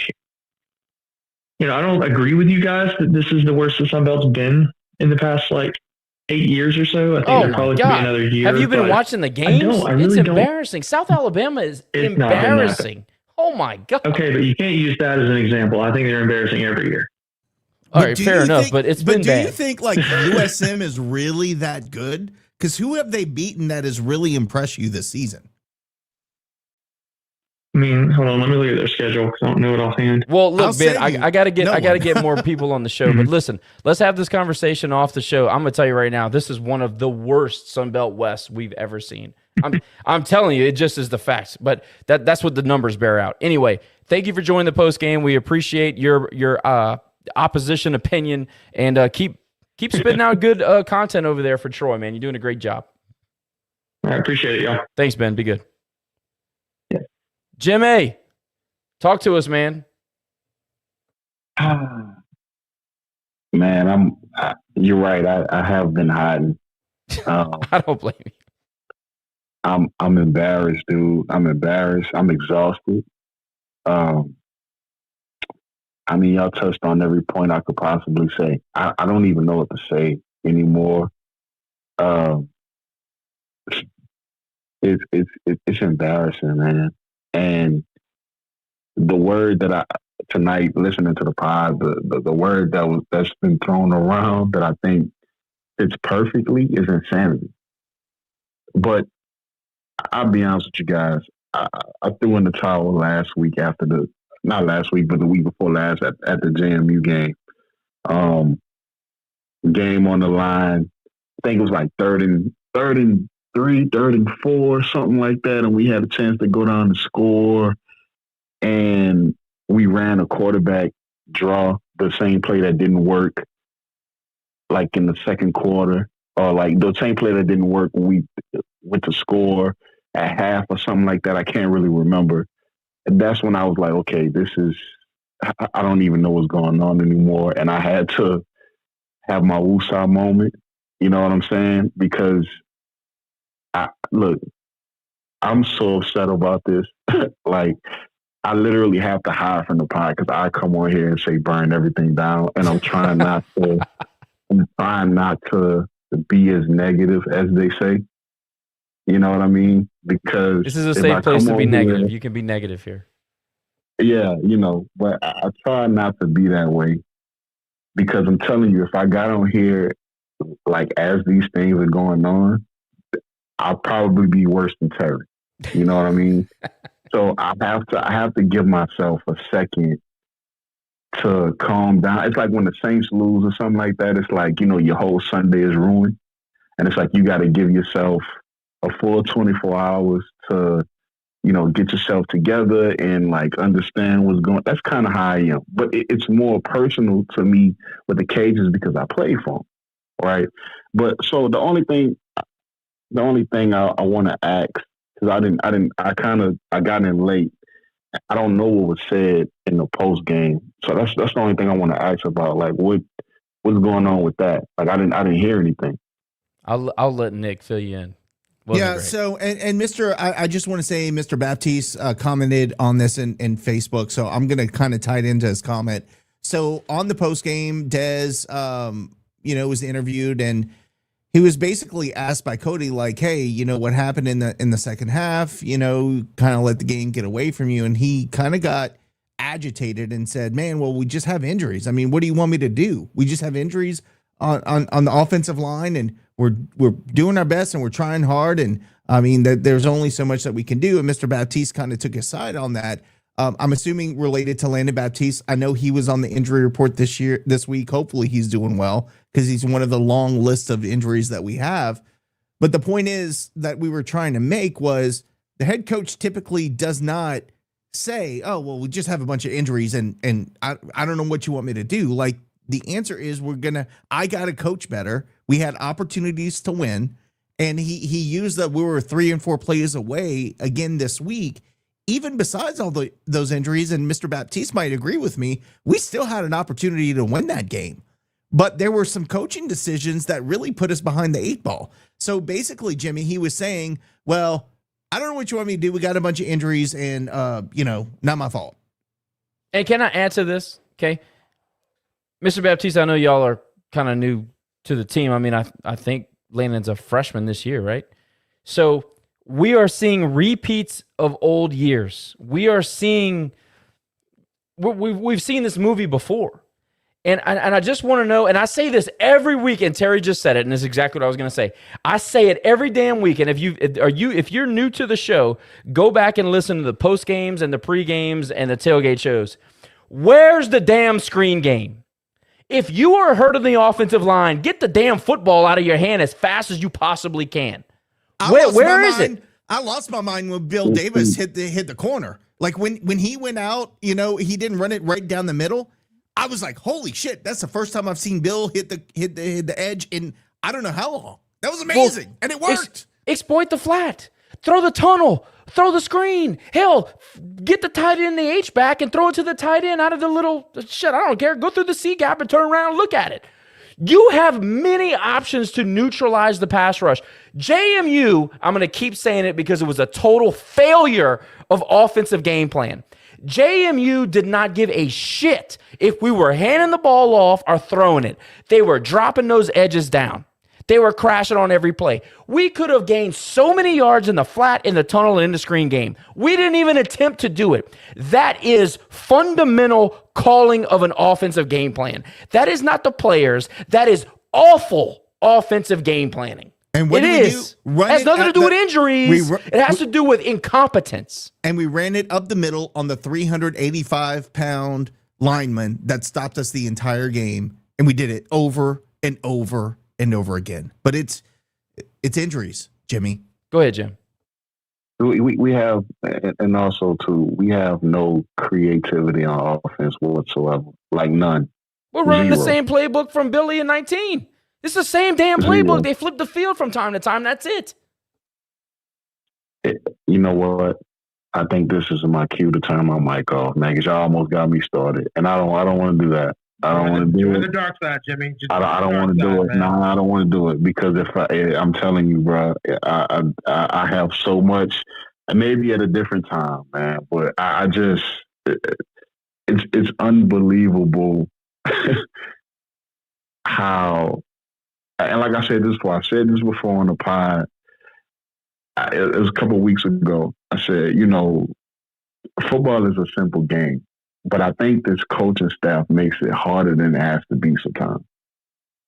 you know, I don't agree with you guys that this is the worst the Sun Belt's been in the past like 8 years or so. I think there probably could be another year. Have you been watching the games? It's embarrassing. South Alabama is embarrassing. Oh my God. Okay, but you can't use that as an example. I think they're embarrassing every year. All right, fair enough, but it's been bad. Do you think like USM is really that good? Because who have they beaten that has really impressed you this season? I mean, hold on, let me look at their schedule because I don't know it offhand. Well, look, Ben, I gotta get more people on the show. But listen, let's have this conversation off the show. I'm gonna tell you right now, this is one of the worst Sun Belt West we've ever seen. I'm telling you, it just is the facts. But that's what the numbers bear out. Anyway, thank you for joining the post game. We appreciate your opposition opinion, and keep spitting out good content over there for Troy, man. You're doing a great job. I appreciate it, y'all. Thanks, Ben. Be good. Yeah. Jimmy, talk to us, man. Man, you're right. I have been hiding. I don't blame you. I'm embarrassed, dude. I'm embarrassed. I'm exhausted. I mean, y'all touched on every point I could possibly say. I don't even know what to say anymore. It's embarrassing, man. And the word that tonight, listening to the pod, the word that's been thrown around that I think fits perfectly is insanity. But I'll be honest with you guys. I threw in the towel last week not last week, but the week before last at the JMU game. Game on the line. I think it was like third and 3, 3rd and 4, something like that. And we had a chance to go down and score. And we ran a quarterback draw, the same play that didn't work, like in the second quarter, or like the same play that didn't work when we went to score at half or something like that. I can't really remember. And that's when I was like, okay, I don't even know what's going on anymore. And I had to have my woosah moment. You know what I'm saying? Because I'm so upset about this. Like, I literally have to hide from the pod because I come on here and say burn everything down, and I'm trying not to be as negative as they say. You know what I mean? Because this is a safe place to be negative. You can be negative here. Yeah, you know, but I try not to be that way because I'm telling you, if I got on here like as these things are going on, I'll probably be worse than Terry. You know what I mean? So I have to give myself a second to calm down. It's like when the Saints lose or something like that. It's like, you know, your whole Sunday is ruined, and it's like you got to give yourself a full 24 hours to, you know, get yourself together and like understand what's going on. That's kind of how I am. But it's more personal to me with the Cajuns because I play for them, right? But so the only thing I want to ask because I got in late. I don't know what was said in the post game, so that's the only thing I want to ask about. Like, what's going on with that? Like, I didn't hear anything. I'll let Nick fill you in. Wasn't Yeah. great. So, and Mr. I just want to say, Mr. Baptiste commented on this in Facebook. So I'm going to kind of tie it into his comment. So on the post game, Dez, was interviewed, and he was basically asked by Cody, like, hey, what happened in the second half, kind of let the game get away from you. And he kind of got agitated and said, man, well, we just have injuries. I mean, what do you want me to do? We just have injuries on the offensive line, and we're doing our best and we're trying hard. And I mean, there's only so much that we can do. And Mr. Baptiste kind of took his side on that. I'm assuming related to Landon Baptiste. I know he was on the injury report this week. Hopefully he's doing well, because he's one of the long lists of injuries that we have. But the point is that we were trying to make was the head coach typically does not say, oh, well, we just have a bunch of injuries and I don't know what you want me to do. Like, the answer is I got to coach better. We had opportunities to win. And he used that we were 3 and 4 plays away again this week. Even besides all those injuries, and Mr. Baptiste might agree with me, we still had an opportunity to win that game. But there were some coaching decisions that really put us behind the 8 ball. So basically, Jimmy, he was saying, well, I don't know what you want me to do. We got a bunch of injuries and, not my fault. And can I add to this? Okay. Mr. Baptiste, I know y'all are kind of new to the team. I mean, I think Landon's a freshman this year, right? So we are seeing repeats of old years. We are seeing, we've seen this movie before. And I just want to know, and I say this every week, and Terry just said it, and it's exactly what I was going to say. I say it every damn week, and if you're new to the show, go back and listen to the post games and the pre games and the tailgate shows. Where's the damn screen game? If you are hurt on the offensive line, get the damn football out of your hand as fast as you possibly can. Where is it? I lost my mind when Bill Davis hit the corner. Like when he went out, he didn't run it right down the middle. I was like, holy shit, that's the first time I've seen Bill hit the edge in I don't know how long. That was amazing. And it worked. Exploit the flat. Throw the tunnel. Throw the screen. Hell, get the tight end in the H-back and throw it to the tight end out of the little shit. I don't care. Go through the C gap and turn around and look at it. You have many options to neutralize the pass rush. JMU, I'm going to keep saying it because it was a total failure of offensive game plan. JMU did not give a shit if we were handing the ball off or throwing it. They were dropping those edges down. They were crashing on every play. We could have gained so many yards in the flat, in the tunnel, and in the screen game. We didn't even attempt to do it. That is fundamental calling of an offensive game plan. that is not the players. That is awful offensive game planning. And what it is. It has nothing to do with injuries. It has to do with incompetence. And we ran it up the middle on the 385-pound lineman that stopped us the entire game. And we did it over and over and over again. But it's injuries, Jimmy. Go ahead, Jim. We have, and also too, we have no creativity on offense whatsoever. Like none. We're running the same playbook from Billy in 19. It's the same damn playbook. They flip the field from time to time. That's it. You know what? I think this is my cue to turn my mic off, man, because y'all almost got me started. And I don't want to do that. I don't want to do it. The dark side, Jimmy. I don't want to do it. No, I don't want to do it because I'm telling you, bro, I have so much. Maybe at a different time, man, but I just it's unbelievable how. And like I said this before, I said this before on the pod. It was a couple of weeks ago. I said, football is a simple game. But I think this coaching staff makes it harder than it has to be sometimes.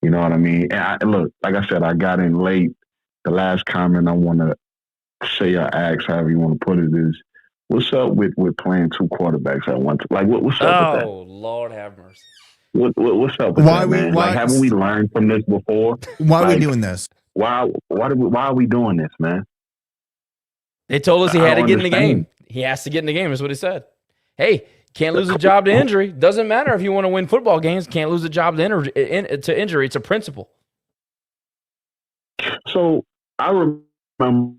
You know what I mean? And look, like I said, I got in late. The last comment I want to say or ask, however you want to put it, is what's up with playing two quarterbacks at once? Like, what's up with that? Oh, Lord have mercy. What's up with that, man? Haven't we learned from this before? Why are we doing this? Why are we doing this, man? They told us he had to get in the game. He has to get in the game, is what he said. Hey, can't lose a job to injury. Doesn't matter if you want to win football games. Can't lose a job to injury. It's a principle. So I remember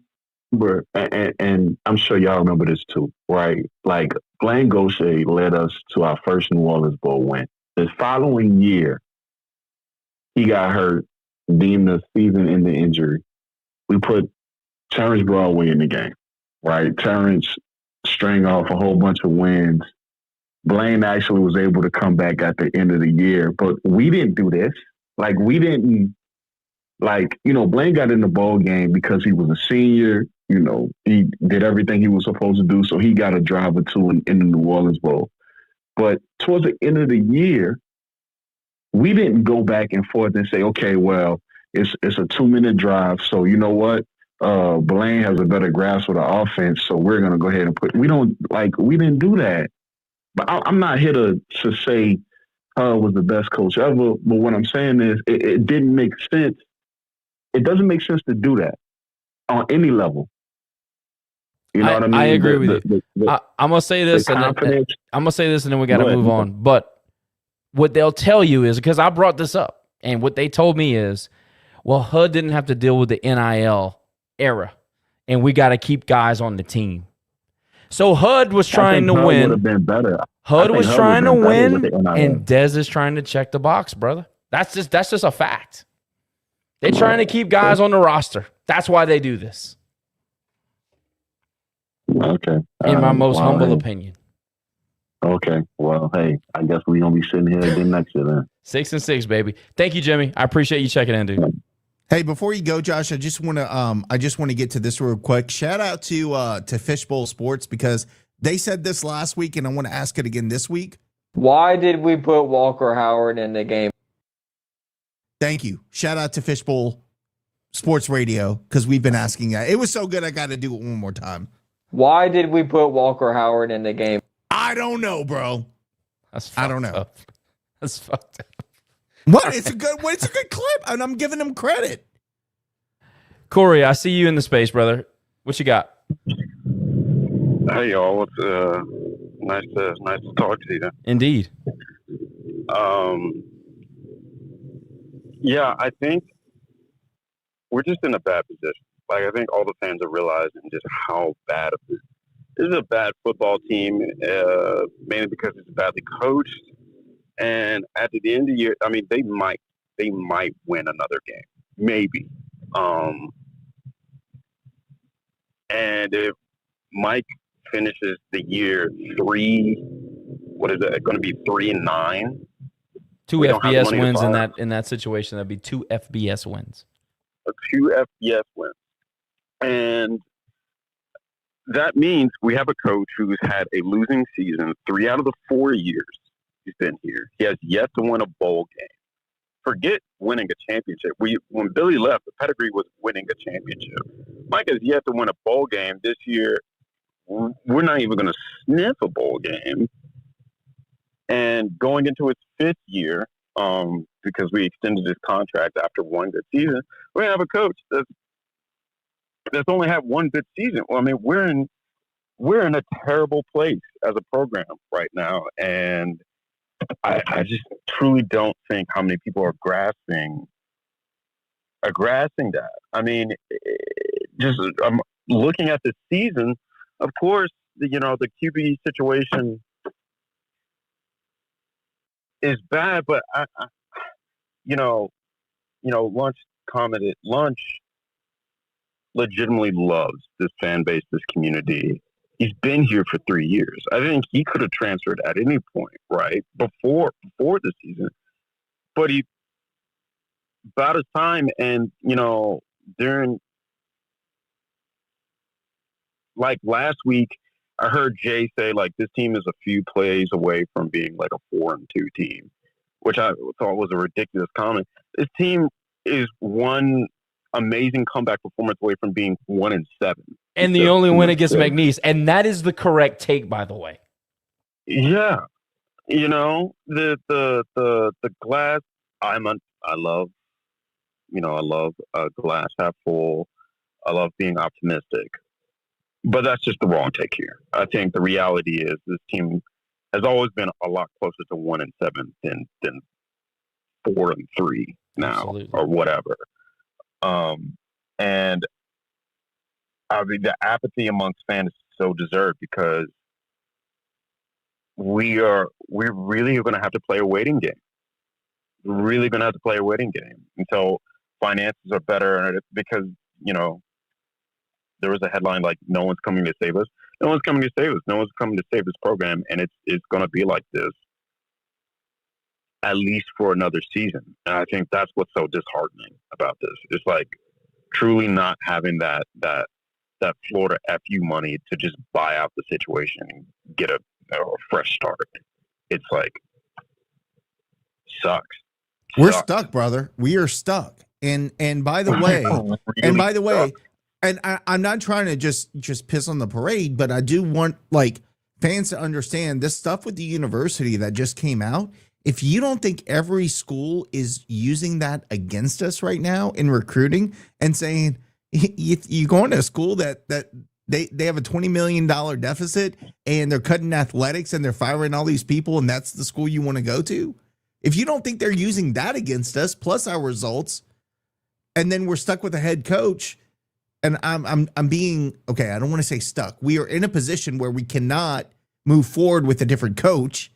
remember, and I'm sure y'all remember this too, right? Like Blaine Gaucher led us to our first New Orleans Bowl win. The following year, he got hurt, deemed a season-ending injury. We put Terrence Broadway in the game, right? Terrence string off a whole bunch of wins. Blaine actually was able to come back at the end of the year, but we didn't do this. Like we didn't. Like, Blaine got in the bowl game because he was a senior. He did everything he was supposed to do, so he got a drive or two in the New Orleans Bowl. But towards the end of the year, we didn't go back and forth and say, okay, well, it's a 2-minute drive, so you know what? Blaine has a better grasp of the offense, so we're going to go ahead and we didn't do that. But I'm not here to say was the best coach ever, but what I'm saying is it didn't make sense. It doesn't make sense to do that on any level. You know what I mean? I agree with you. I'm gonna say this, and then we got to move on. But what they'll tell you is, because I brought this up, and what they told me is, well, HUD didn't have to deal with the NIL era, and we got to keep guys on the team. So HUD was trying to win. Would have been better. HUD was trying to win, and Dez is trying to check the box, brother. That's just a fact. They're trying to keep guys on the roster. That's why they do this. Okay. In my most humble opinion. Okay. Well, hey, I guess we're going to be sitting here again next year then. 6-6, baby. Thank you, Jimmy. I appreciate you checking in, dude. Hey, before you go, Josh, I just want to get to this real quick. Shout out to Fishbowl Sports, because they said this last week, and I want to ask it again this week. Why did we put Walker Howard in the game? Thank you. Shout out to Fishbowl Sports Radio, because we've been asking that. It was so good, I got to do it one more time. Why did we put Walker Howard in the game? I don't know, bro. I don't know. That's fucked up. What? It's a good clip, and I'm giving him credit. Corey, I see you in the space, brother. What you got? Hey, y'all. It's nice to talk to you. Indeed. Yeah, I think we're just in a bad position. Like, I think all the fans are realizing just how bad it is. This is a bad football team, mainly because it's badly coached. And at the end of the year, I mean, they might win another game, maybe. And if Mike finishes the year 3, what is it? Going to be 3-9. 2 FBS wins in that situation. That'd be 2 FBS wins. 2 FBS wins. And that means we have a coach who's had a losing season 3 out of the 4 years he's been here. He has yet to win a bowl game. Forget winning a championship. When Billy left, the pedigree was winning a championship. Mike has yet to win a bowl game this year. We're not even going to sniff a bowl game. And going into its 5th year, because we extended his contract after 1 good season, we're going to have a coach that's only had 1 good season. Well, I mean, we're in a terrible place as a program right now, and I just truly don't think how many people are grasping that. I mean, I'm looking at the season. Of course, the QB situation is bad, but Lunch commented. Lunch legitimately loves this fan base, this community. He's been here for 3 years. I think he could have transferred at any point, right, before the season. But he about his time, and during like last week, I heard Jay say like this team is a few plays away from being like a 4-2 team, which I thought was a ridiculous comment. This team is one amazing comeback performance away from being 1-7. And the only win against McNeese. And that is the correct take, by the way. Yeah. The glass, I love a glass half full. I love being optimistic. But that's just the wrong take here. I think the reality is this team has always been a lot closer to 1-7 than 4-3 now. Absolutely. Or whatever. And I mean, the apathy amongst fans is so deserved because we're really going to have to play a waiting game. We're really going to have to play a waiting game until finances are better. Because, you know, there was a headline like, no one's coming to save us. No one's coming to save us. No one's coming to save this program. And it's going to be like this at least for another season. And I think that's what's so disheartening about this. It's like truly not having that Florida FU money to just buy out the situation and get a fresh start. It's like, sucks. We're stuck, brother. We are stuck. And by the way, and I'm not trying to just piss on the parade, but I do want like fans to understand this stuff with the university that just came out. If you don't think every school is using that against us right now in recruiting and saying you going to a school that they have a $20 million deficit and they're cutting athletics and they're firing all these people and that's the school you want to go to. If you don't think they're using that against us, plus our results, and then we're stuck with a head coach, and I'm being okay. I don't want to say stuck. We are in a position where we cannot move forward with a different coach.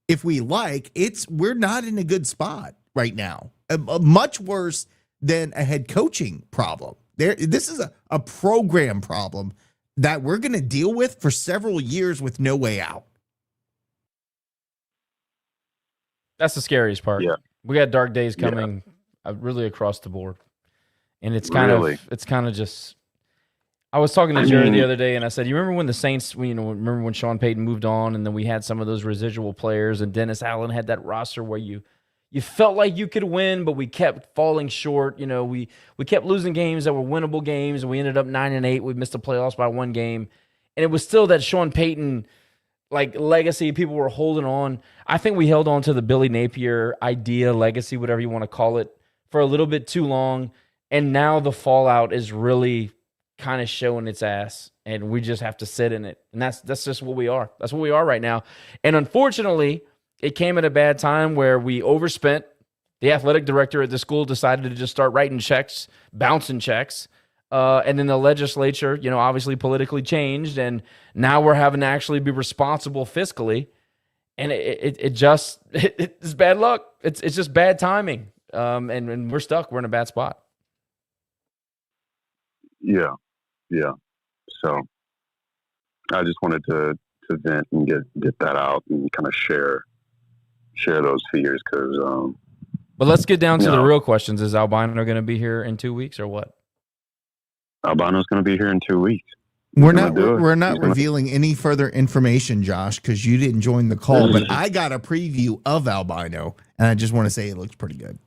If we like, we're not in a good spot right now. Much worse than a head coaching problem. This is a program problem that we're going to deal with for several years with no way out. That's the scariest part. Yeah. We got dark days coming really across the board. And it's kind of just, I was talking to Jerry the other day and I said, you remember when the Saints, remember when Sean Payton moved on and then we had some of those residual players and Dennis Allen had that roster where you felt like you could win, but we kept falling short. You know, we kept losing games that were winnable games and we ended up 9-8. We missed the playoffs by one game. And it was still that Sean Payton like legacy. People were holding on. I think we held on to the Billy Napier idea, legacy, whatever you want to call it, for a little bit too long. And now the fallout is really kind of showing its ass, and we just have to sit in it. And that's just what we are. That's what we are right now. And unfortunately, it came at a bad time where we overspent. The athletic director at the school decided to just start writing checks, bouncing checks. And then the legislature, obviously politically changed, and now we're having to actually be responsible fiscally. And it's bad luck. It's just bad timing. And we're stuck. We're in a bad spot. Yeah. So I just wanted to vent and get that out and kind of share those fears because. But let's get down to the real questions. Is Albino going to be here in 2 weeks or what? Albino's going to be here in 2 weeks. We're not revealing any further information, Josh, because you didn't join the call. But I got a preview of Albino, and I just want to say it looks pretty good.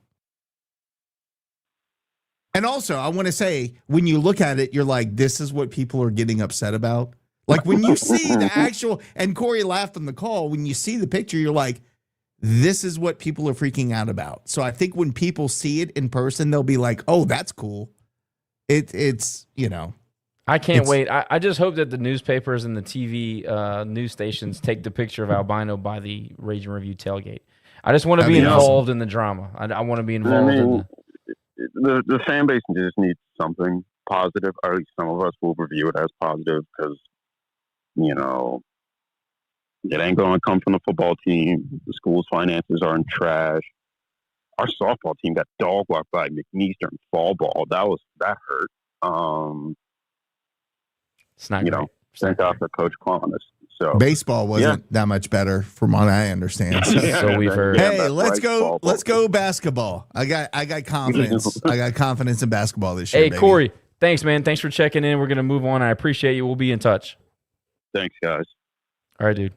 And also, I want to say, when you look at it, you're like, this is what people are getting upset about. Like, when you see the actual, and Corey laughed on the call, when you see the picture, you're like, this is what people are freaking out about. So I think when people see it in person, they'll be like, oh, that's cool. It's I can't wait. I just hope that the newspapers and the TV news stations take the picture of Albino by the Rage and Review tailgate. I just want to be involved in the drama. I want to be involved the fan base just needs something positive, or at least some of us will review it as positive because, it ain't going to come from the football team. The school's finances are in trash. Our softball team got dog walked by McNeese during fall ball. That hurt. It's not great. Sent off to Coach Clonis. So baseball wasn't that much better, from what I understand. So we've heard. Hey, let's go basketball. I got confidence. I got confidence in basketball this year. Hey, baby. Corey, thanks, man. Thanks for checking in. We're gonna move on. I appreciate you. We'll be in touch. Thanks, guys. All right, dude.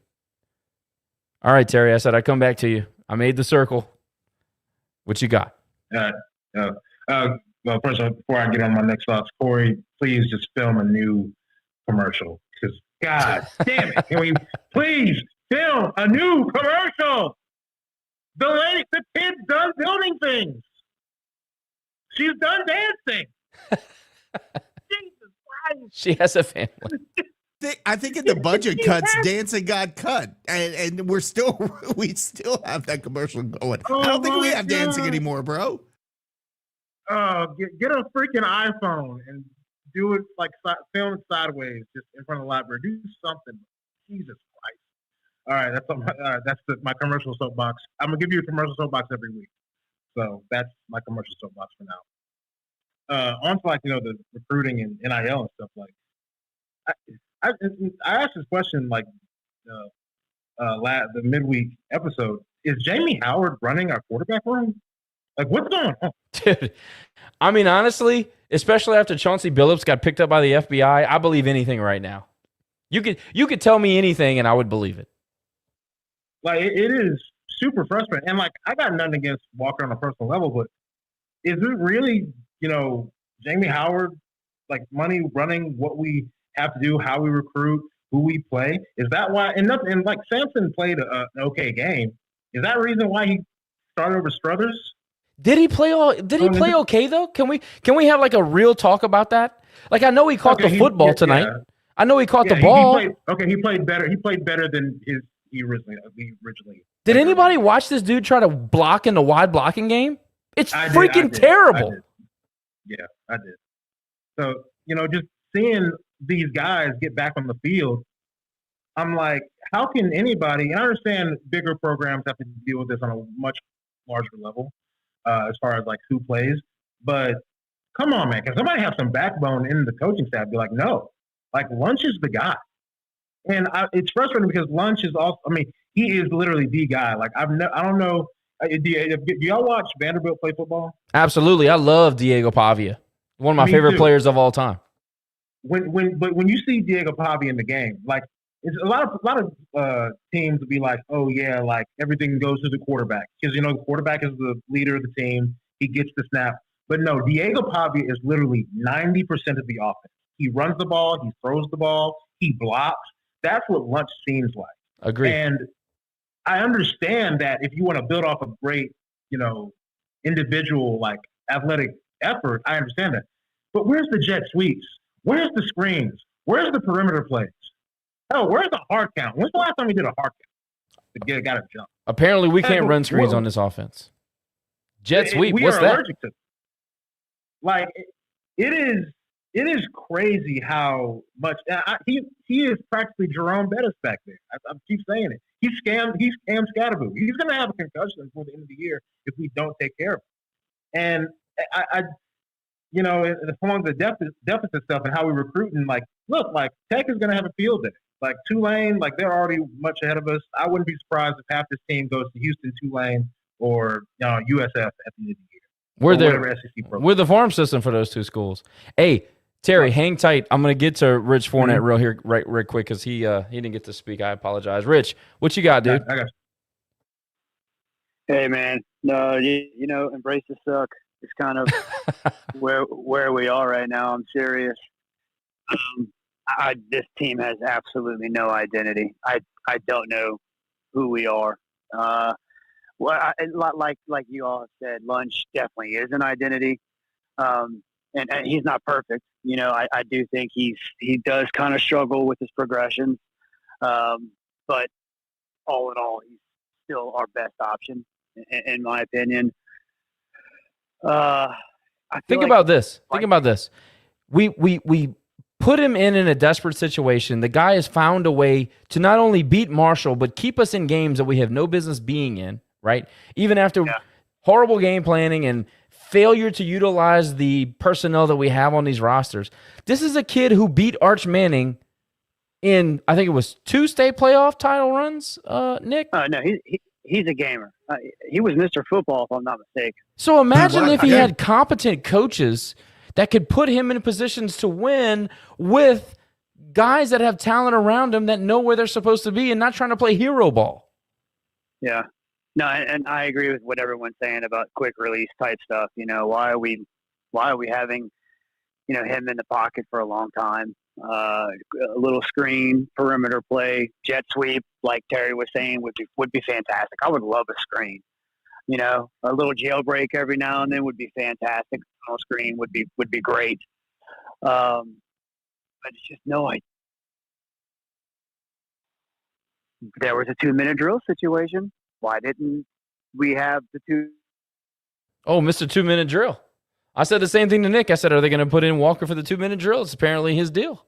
All right, Terry. I said I'd come back to you. I made the circle. What you got? Well, first of all, before I get on my next thoughts, Corey, please just film a new commercial. Because, God damn it, can we please film a new commercial? The kid's done building things. She's done dancing. Jesus Christ. She has a family. I think in the budget cuts, dancing got cut, and we still have that commercial going. I don't think we have dancing anymore, bro. Get a freaking iPhone and do it like film it sideways, just in front of the library. Do something. Jesus Christ! All right, that's my commercial soapbox. I'm gonna give you a commercial soapbox every week. So that's my commercial soapbox for now. On to the recruiting and NIL and stuff. Like I asked this question the midweek episode. Is Jamie Howard running our quarterback room? Like, what's going on? Dude, I mean, honestly, especially after Chauncey Billups got picked up by the FBI, I believe anything right now. You could tell me anything and I would believe it. Like, it is super frustrating. And, I got nothing against Walker on a personal level, but is it really, Jamie Howard, money running what we have to do, how we recruit, who we play? Is that why? And Sampson played an okay game. Is that the reason why he started over Struthers? Did he play okay though? Can we have a real talk about that? I know he caught the football tonight. Yeah. I know he caught the ball. He played better. He played better than he originally. Did anybody watch this dude try to block in the wide blocking game? It's freaking terrible. I did. So, just seeing these guys get back on the field, I'm like, how can anybody, and I understand bigger programs have to deal with this on a much larger level as far as who plays, but come on, man, can somebody have some backbone in the coaching staff? Be like, no, Lunch is the guy. And it's frustrating because Lunch is also, he is literally the guy. I don't know, do y'all watch Vanderbilt play football? Absolutely. I love Diego Pavia. One of my favorite players of all time. But when you see Diego Pavia in the game, it's a lot of teams will be like, oh yeah, everything goes to the quarterback because the quarterback is the leader of the team. He gets the snap. But no, Diego Pavia is literally 90% of the offense. He runs the ball, he throws the ball, he blocks. That's what Lunch seems like. Agreed. And I understand that if you want to build off a great, individual athletic effort, I understand that. But where's the jet sweeps? Where's the screens? Where's the perimeter plays? Hell, where's the hard count? When's the last time we did a hard count to get a guy to jump? Apparently, we can't run screens on this offense. Jet sweep, what's that? We are allergic to it. It is crazy how much he is practically Jerome Bettis back there. I keep saying it. He's Cam Scatterboo. He's going to have a concussion before the end of the year if we don't take care of him. And along the deficit stuff and how we recruit and look, Tech is going to have a field day. Tulane, they're already much ahead of us. I wouldn't be surprised if half this team goes to Houston, Tulane, or USF at the end of the year. We're the farm system for those two schools. Hey, Terry, hang tight. I'm going to get to Rich Fournette real quick because he didn't get to speak. I apologize. Rich, what you got, dude? I got you. Hey, man. No, embrace the suck. It's kind of where we are right now. I'm serious. This team has absolutely no identity. I don't know who we are. Like you all have said, Lunch definitely is an identity. And he's not perfect. I do think he does kind of struggle with his progressions. But all in all, he's still our best option, in my opinion. Think about this. We put him in a desperate situation. The guy has found a way to not only beat Marshall, but keep us in games that we have no business being in, right? Even after horrible game planning and failure to utilize the personnel that we have on these rosters. This is a kid who beat Arch Manning in, I think it was 2 state playoff title runs, Nick? No, he's a gamer. He was Mr. Football, if I'm not mistaken. So imagine if he had competent coaches that could put him in positions to win with guys that have talent around him that know where they're supposed to be and not trying to play hero ball. Yeah. No, and I agree with what everyone's saying about quick release type stuff. Why are we having, him in the pocket for a long time? A little screen, perimeter play, jet sweep, like Terry was saying, would be fantastic. I would love a screen. A little jailbreak every now and then would be fantastic. A screen would be great. But it's just no idea. There was a 2-minute drill situation. Why didn't we have the 2? Oh, Mr. 2-minute drill. I said the same thing to Nick. I said, are they going to put in Walker for the 2-minute drill? It's apparently his deal.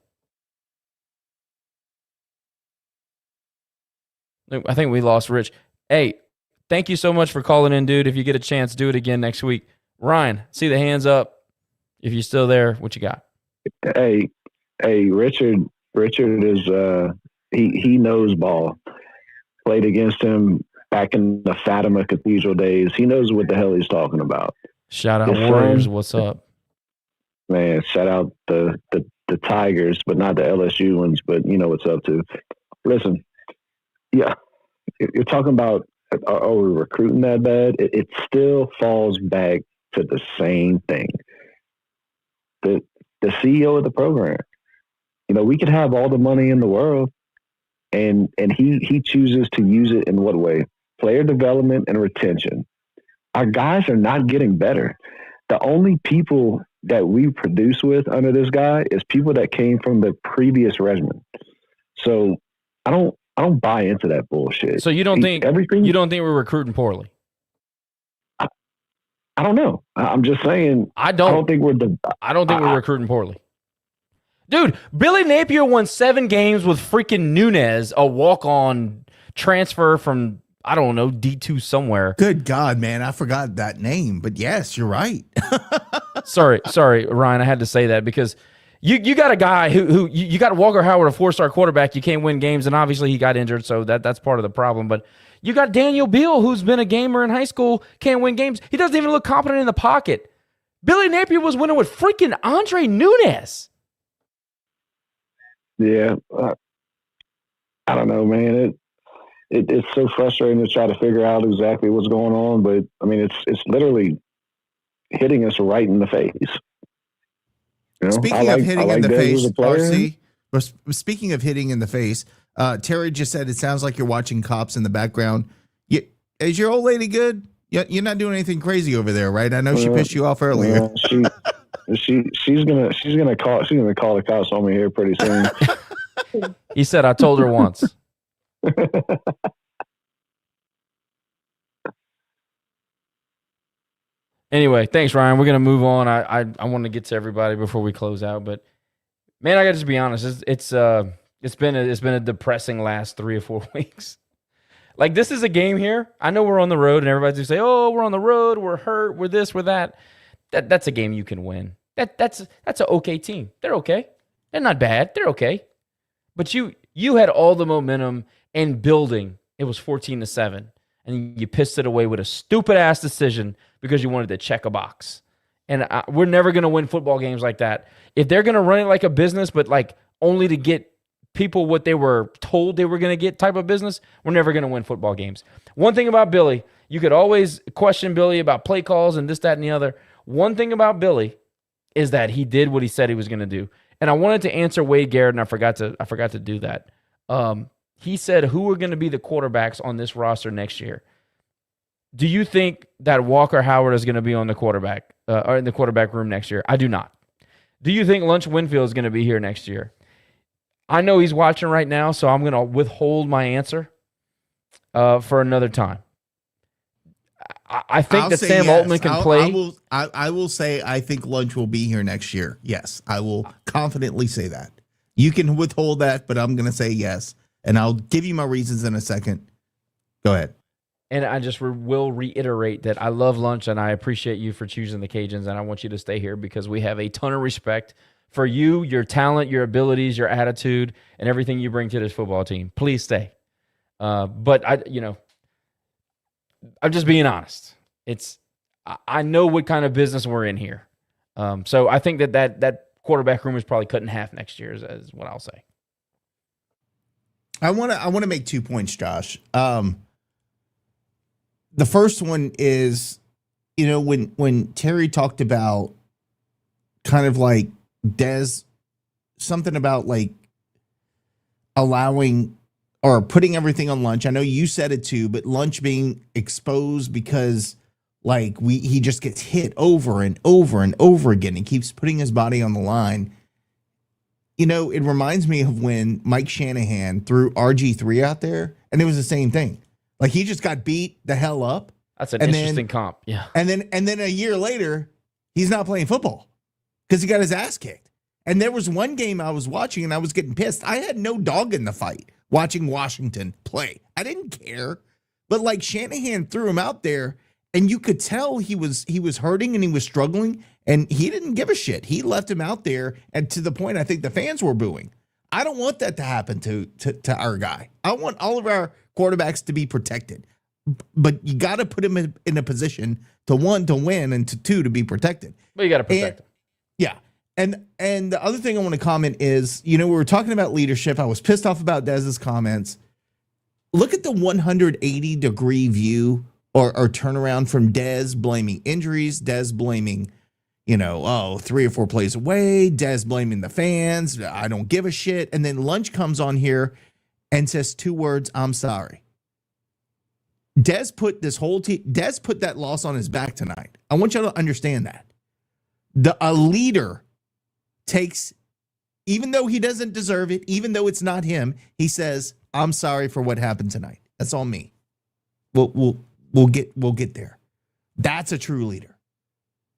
I think we lost Rich. Hey, thank you so much for calling in, dude. If you get a chance, do it again next week. Ryan, see the hands up. If you're still there, what you got? Hey, Richard is he knows ball. Played against him back in the Fatima Cathedral days. He knows what the hell he's talking about. Shout out Warriors. What's up? Man, shout out the Tigers, but not the LSU ones, but you know what's up too. Listen, yeah, you're talking about, are we recruiting that bad? It still falls back to the same thing. The CEO of the program. You know, we could have all the money in the world, and he chooses to use it in what way? Player development and retention. Our guys are not getting better. The only people that we produce with under this guy is people that came from the previous regimen. So I don't buy into that bullshit. So you don't think we're recruiting poorly? I don't know. I'm just saying. I don't think we're recruiting poorly. Dude, Billy Napier won 7 games with freaking Nunez, a walk-on transfer from, I don't know, D2 somewhere. Good God, man. I forgot that name. But yes, you're right. Sorry, Ryan. I had to say that because you got a guy who you got Walker Howard, a 4-star quarterback. You can't win games, and obviously he got injured, so that's part of the problem. But you got Daniel Beal, who's been a gamer in high school, can't win games. He doesn't even look competent in the pocket. Billy Napier was winning with freaking Andre Nunez. Yeah, I don't know, man. It's so frustrating to try to figure out exactly what's going on, but I mean, it's literally hitting us right in the face. You know, Speaking of hitting in the face, RC. Speaking of hitting in the face, Terry just said it sounds like you're watching Cops in the background. Is your old lady good? You're not doing anything crazy over there, right? I know she pissed you off earlier. She's gonna call the cops on me here pretty soon. He said, "I told her once." Anyway, thanks, Ryan. We're gonna move on. I want to get to everybody before we close out, but man, I gotta just be honest. It's been a depressing last 3 or 4 weeks. Like, this is a game here. I know we're on the road, and everybody's gonna say, "Oh, we're on the road. We're hurt. We're this. We're that." That's a game you can win. That's an okay team. They're okay. They're not bad. They're okay. But you had all the momentum and building. It was 14-7, and you pissed it away with a stupid ass decision because you wanted to check a box. And we're never gonna win football games like that. If they're gonna run it like a business, but like only to get people what they were told they were gonna get type of business, we're never gonna win football games. One thing about Billy, you could always question Billy about play calls and this, that, and the other. One thing about Billy is that he did what he said he was going to do. And I wanted to answer Wade Garrett, and I forgot to do that. He said, who are going to be the quarterbacks on this roster next year? Do you think that Walker Howard is going to be on the quarterback or in the quarterback room next year? I do not. Do you think Lunch Winfield is going to be here next year? I know he's watching right now, so I'm going to withhold my answer for another time. I think that Sam Altman can play. I will say I think Lunch will be here next year. Yes, I will confidently say that. You can withhold that, but I'm going to say yes. And I'll give you my reasons in a second. Go ahead. And I just will reiterate that I love Lunch and I appreciate you for choosing the Cajuns. And I want you to stay here because we have a ton of respect for you, your talent, your abilities, your attitude, and everything you bring to this football team. Please stay. But I'm just being honest. I know what kind of business we're in here. So I think that quarterback room is probably cut in half next year is what I'll say. I want to make 2 points, Josh. The first one is, when Terry talked about kind of like something about like allowing or putting everything on Lunch. I know you said it too, but Lunch being exposed because like he just gets hit over and over and over again. He keeps putting his body on the line. It reminds me of when Mike Shanahan threw RG3 out there, and it was the same thing. Like he just got beat the hell up. That's an interesting comp. Yeah. And then a year later, he's not playing football because he got his ass kicked. And there was one game I was watching and I was getting pissed. I had no dog in the fight watching Washington play. I didn't care. But like Shanahan threw him out there and you could tell he was hurting and he was struggling and he didn't give a shit. He left him out there and to the point I think the fans were booing. I don't want that to happen to our guy. I want all of our quarterbacks to be protected. But you got to put him in a position to win and to be protected. But you got to protect him. Yeah. And the other thing I want to comment is, we were talking about leadership. I was pissed off about Dez's comments. Look at the 180-degree view or turnaround from Dez blaming injuries, Dez blaming, 3 or 4 plays away, Dez blaming the fans. I don't give a shit. And then Lunch comes on here and says 2 words, I'm sorry. Dez put this whole team, Dez put that loss on his back tonight. I want you to understand that. A leader takes, even though he doesn't deserve it, even though it's not him, he says, I'm sorry for what happened tonight. That's on me. We'll get there. That's a true leader.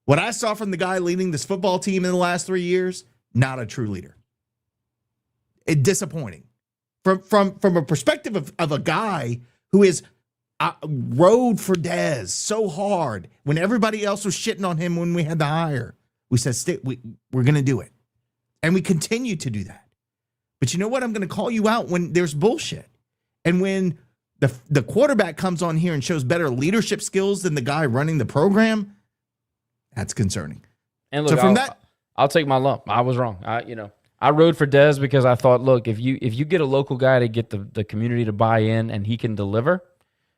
What I saw from the guy leading this football team in the last 3 years, not a true leader. It's disappointing. From a perspective of a guy who is rode for Dez so hard when everybody else was shitting on him when we had the hire. We said, we're going to do it. And we continue to do that. But you know what? I'm going to call you out when there's bullshit. And when the quarterback comes on here and shows better leadership skills than the guy running the program, that's concerning. And look, I'll take my lump. I was wrong. I rode for Dez because I thought, look, if you get a local guy to get the community to buy in and he can deliver,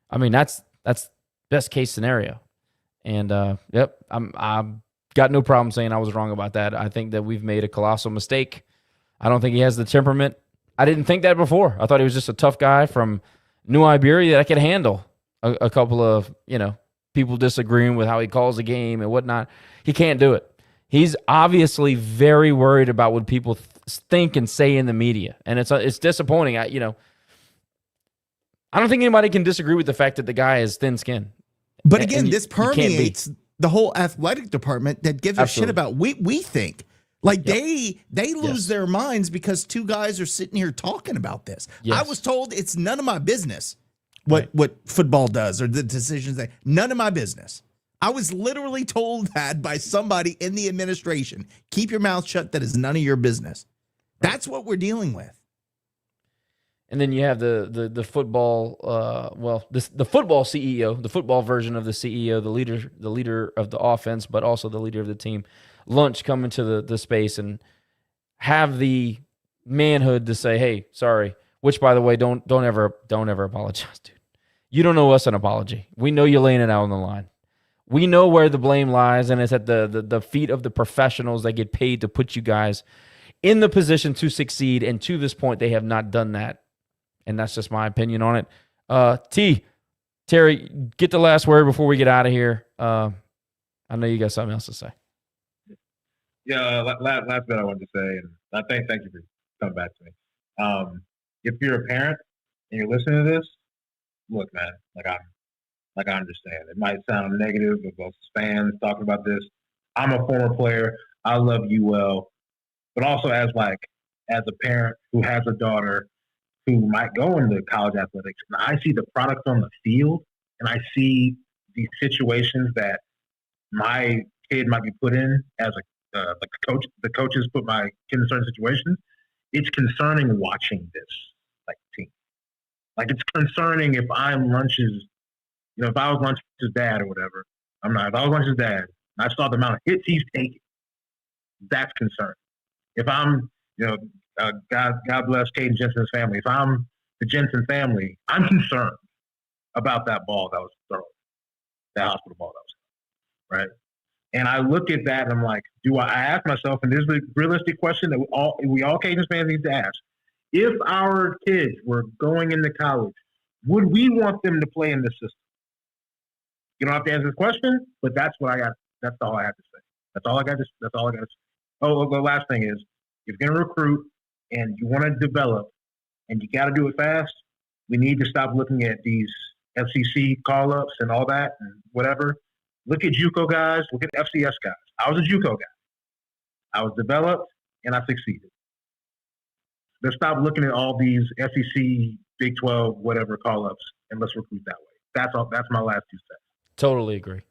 I mean, that's best case scenario. And I'm got no problem saying I was wrong about that. I think that we've made a colossal mistake. I don't think he has the temperament. I didn't think that before. I thought he was just a tough guy from New Iberia that could handle a couple of, people disagreeing with how he calls the game and whatnot. He can't do it. He's obviously very worried about what people think and say in the media. And it's disappointing. I don't think anybody can disagree with the fact that the guy is thin-skinned. But again, this permeates the whole athletic department that gives a shit about we think. Like they lose their minds because 2 guys are sitting here talking about this. Yes. I was told it's none of my business what football does or the decisions none of my business. I was literally told that by somebody in the administration. Keep your mouth shut. That is none of your business. That's what we're dealing with. And then you have the football, the football CEO, the football version of the CEO, the leader of the offense, but also the leader of the team. Lunch come into the space and have the manhood to say, "Hey, sorry." Which, by the way, don't ever apologize, dude. You don't owe us an apology. We know you're laying it out on the line. We know where the blame lies, and it's at the feet of the professionals that get paid to put you guys in the position to succeed. And to this point, they have not done that. And that's just my opinion on it. Terry, get the last word before we get out of here. I know you got something else to say. Yeah, last bit I wanted to say, and I thank you for coming back to me. If you're a parent and you're listening to this, look, man, I understand. It might sound negative of us fans talking about this. I'm a former player. I love you well, but also as a parent who has a daughter who might go into college athletics, and I see the product on the field, and I see these situations that my kid might be put in as a coach. The coaches put my kid in certain situations. It's concerning watching this team. It's concerning if I'm Lunch's, if I was Lunch's dad or whatever. I'm not. If I was Lunch's dad, and I saw the amount of hits he's taking, that's concerning. If I'm, God bless Caden Jensen's family. If I'm the Jensen family, I'm concerned about that ball that was thrown, that hospital ball that was thrown, right? And I look at that and I'm like, I ask myself, and this is a realistic question that we all Cajuns fans need to ask. If our kids were going into college, would we want them to play in this system? You don't have to answer this question, but that's what I got. That's all I have to say. That's all I got to say. Oh, the last thing is, if you're going to recruit and you want to develop and you got to do it fast, we need to stop looking at these FCC call-ups and all that and whatever. Look at JUCO guys. Look at FCS guys. I was a JUCO guy. I was developed, and I succeeded. Let's stop looking at all these SEC, Big 12, whatever call-ups, and let's recruit that way. That's all. That's my last 2 cents. Totally agree.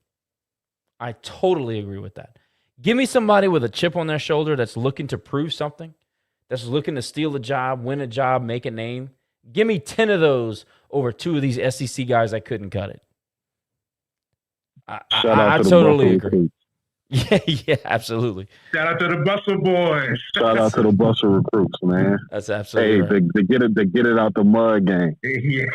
I totally agree with that. Give me somebody with a chip on their shoulder that's looking to prove something, that's looking to steal a job, win a job, make a name. Give me 10 of those over 2 of these SEC guys that couldn't cut it. I totally agree. Yeah, absolutely. Shout out to the Bustle boys. Shout out to the Bustle recruits, man. That's absolutely right. They get it out the mud game. Yeah.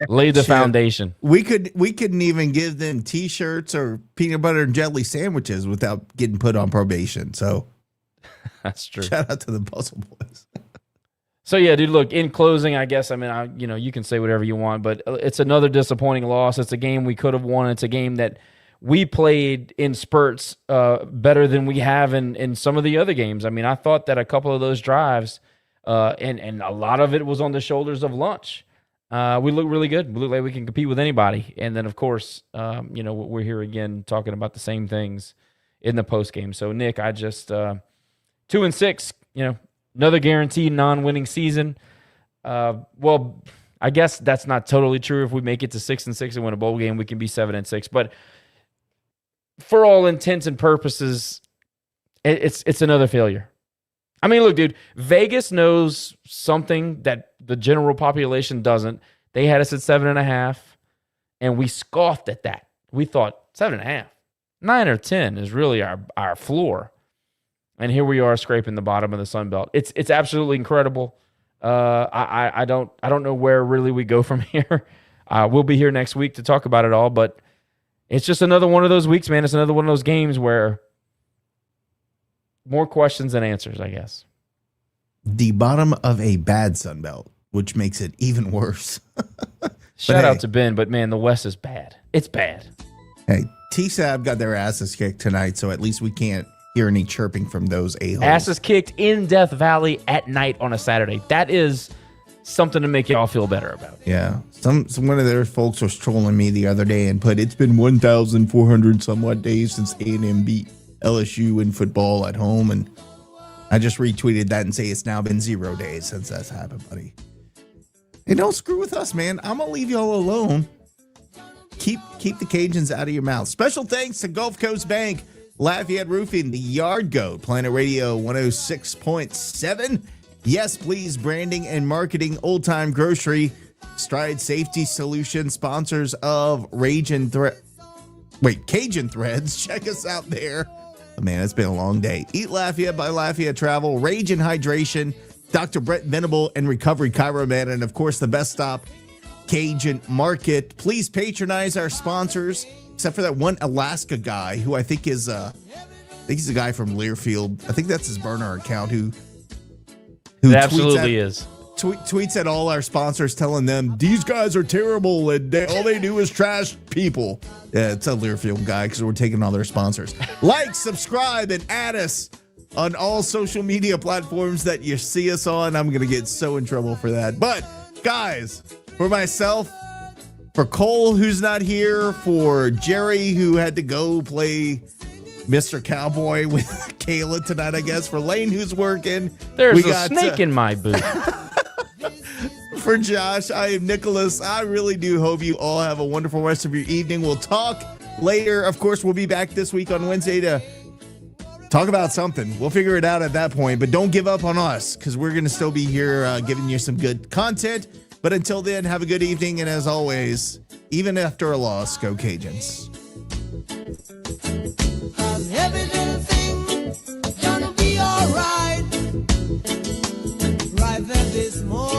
Lay the foundation. We couldn't even give them T-shirts or peanut butter and jelly sandwiches without getting put on probation. So that's true. Shout out to the Bustle boys. So yeah, dude. Look, in closing, I guess you can say whatever you want, but it's another disappointing loss. It's a game we could have won. It's a game that we played in spurts better than we have in some of the other games. I mean, I thought that a couple of those drives, and a lot of it was on the shoulders of lunch. We look really good. We look like we can compete with anybody. And then, of course, we're here again talking about the same things in the post game. So, Nick, I just 2-6. Another guaranteed non-winning season. Well, I guess that's not totally true. If we make it to 6-6 and win a bowl game, we can be 7-6. But for all intents and purposes, it's another failure. I mean, look, dude, Vegas knows something that the general population doesn't. They had us at 7.5, and we scoffed at that. We thought 7.5, 9 or 10 is really our floor. And here we are scraping the bottom of the Sun Belt. It's absolutely incredible. I don't know where really we go from here. We'll be here next week to talk about it all, but it's just another one of those weeks, man. It's another one of those games where more questions than answers, I guess. The bottom of a bad Sun Belt, which makes it even worse. Shout out to Ben, but man, the West is bad. It's bad. Hey, TSAB got their asses kicked tonight, so at least we can't hear any chirping from those a-holes. Asses kicked in Death Valley at night on a Saturday. That is something to make y'all feel better about. Yeah. Some one of their folks was trolling me the other day and put, it's been 1,400 somewhat days since A&M beat LSU in football at home. And I just retweeted that and say it's now been 0 days since that's happened, buddy. Hey, don't screw with us, man. I'm going to leave y'all alone. Keep the Cajuns out of your mouth. Special thanks to Gulf Coast Bank, Lafayette Roofing, The Yard Goat, Planet Radio 106.7. Yes, Please Branding and Marketing, Old Time Grocery, Stride Safety Solutions, sponsors of Cajun Threads. Check us out there. Oh, man, it's been a long day. Eat Lafayette by Lafayette Travel, Rage and Hydration, Dr. Brett Venable and Recovery Chiromed, and of course, the best stop, Cajun Market. Please patronize our sponsors, except for that one Alaska guy who I think he's a guy from Learfield. I think that's his burner account who it absolutely is. Tweets at all our sponsors telling them these guys are terrible and all they do is trash people. Yeah, it's a Learfield guy because we're taking all their sponsors. Like, subscribe, and add us on all social media platforms that you see us on. I'm going to get so in trouble for that. But, guys, for myself, for Cole, who's not here, for Jerry, who had to go play Mr. Cowboy with Kayla tonight, I guess, for Lane, who's working. There's a snake in my boot. For Josh, I am Nicholas. I really do hope you all have a wonderful rest of your evening. We'll talk later. Of course, we'll be back this week on Wednesday to talk about something. We'll figure it out at that point, but don't give up on us because we're going to still be here giving you some good content. But until then, have a good evening. And as always, even after a loss, go Cajuns. Everything gonna be all right. Right there this morning.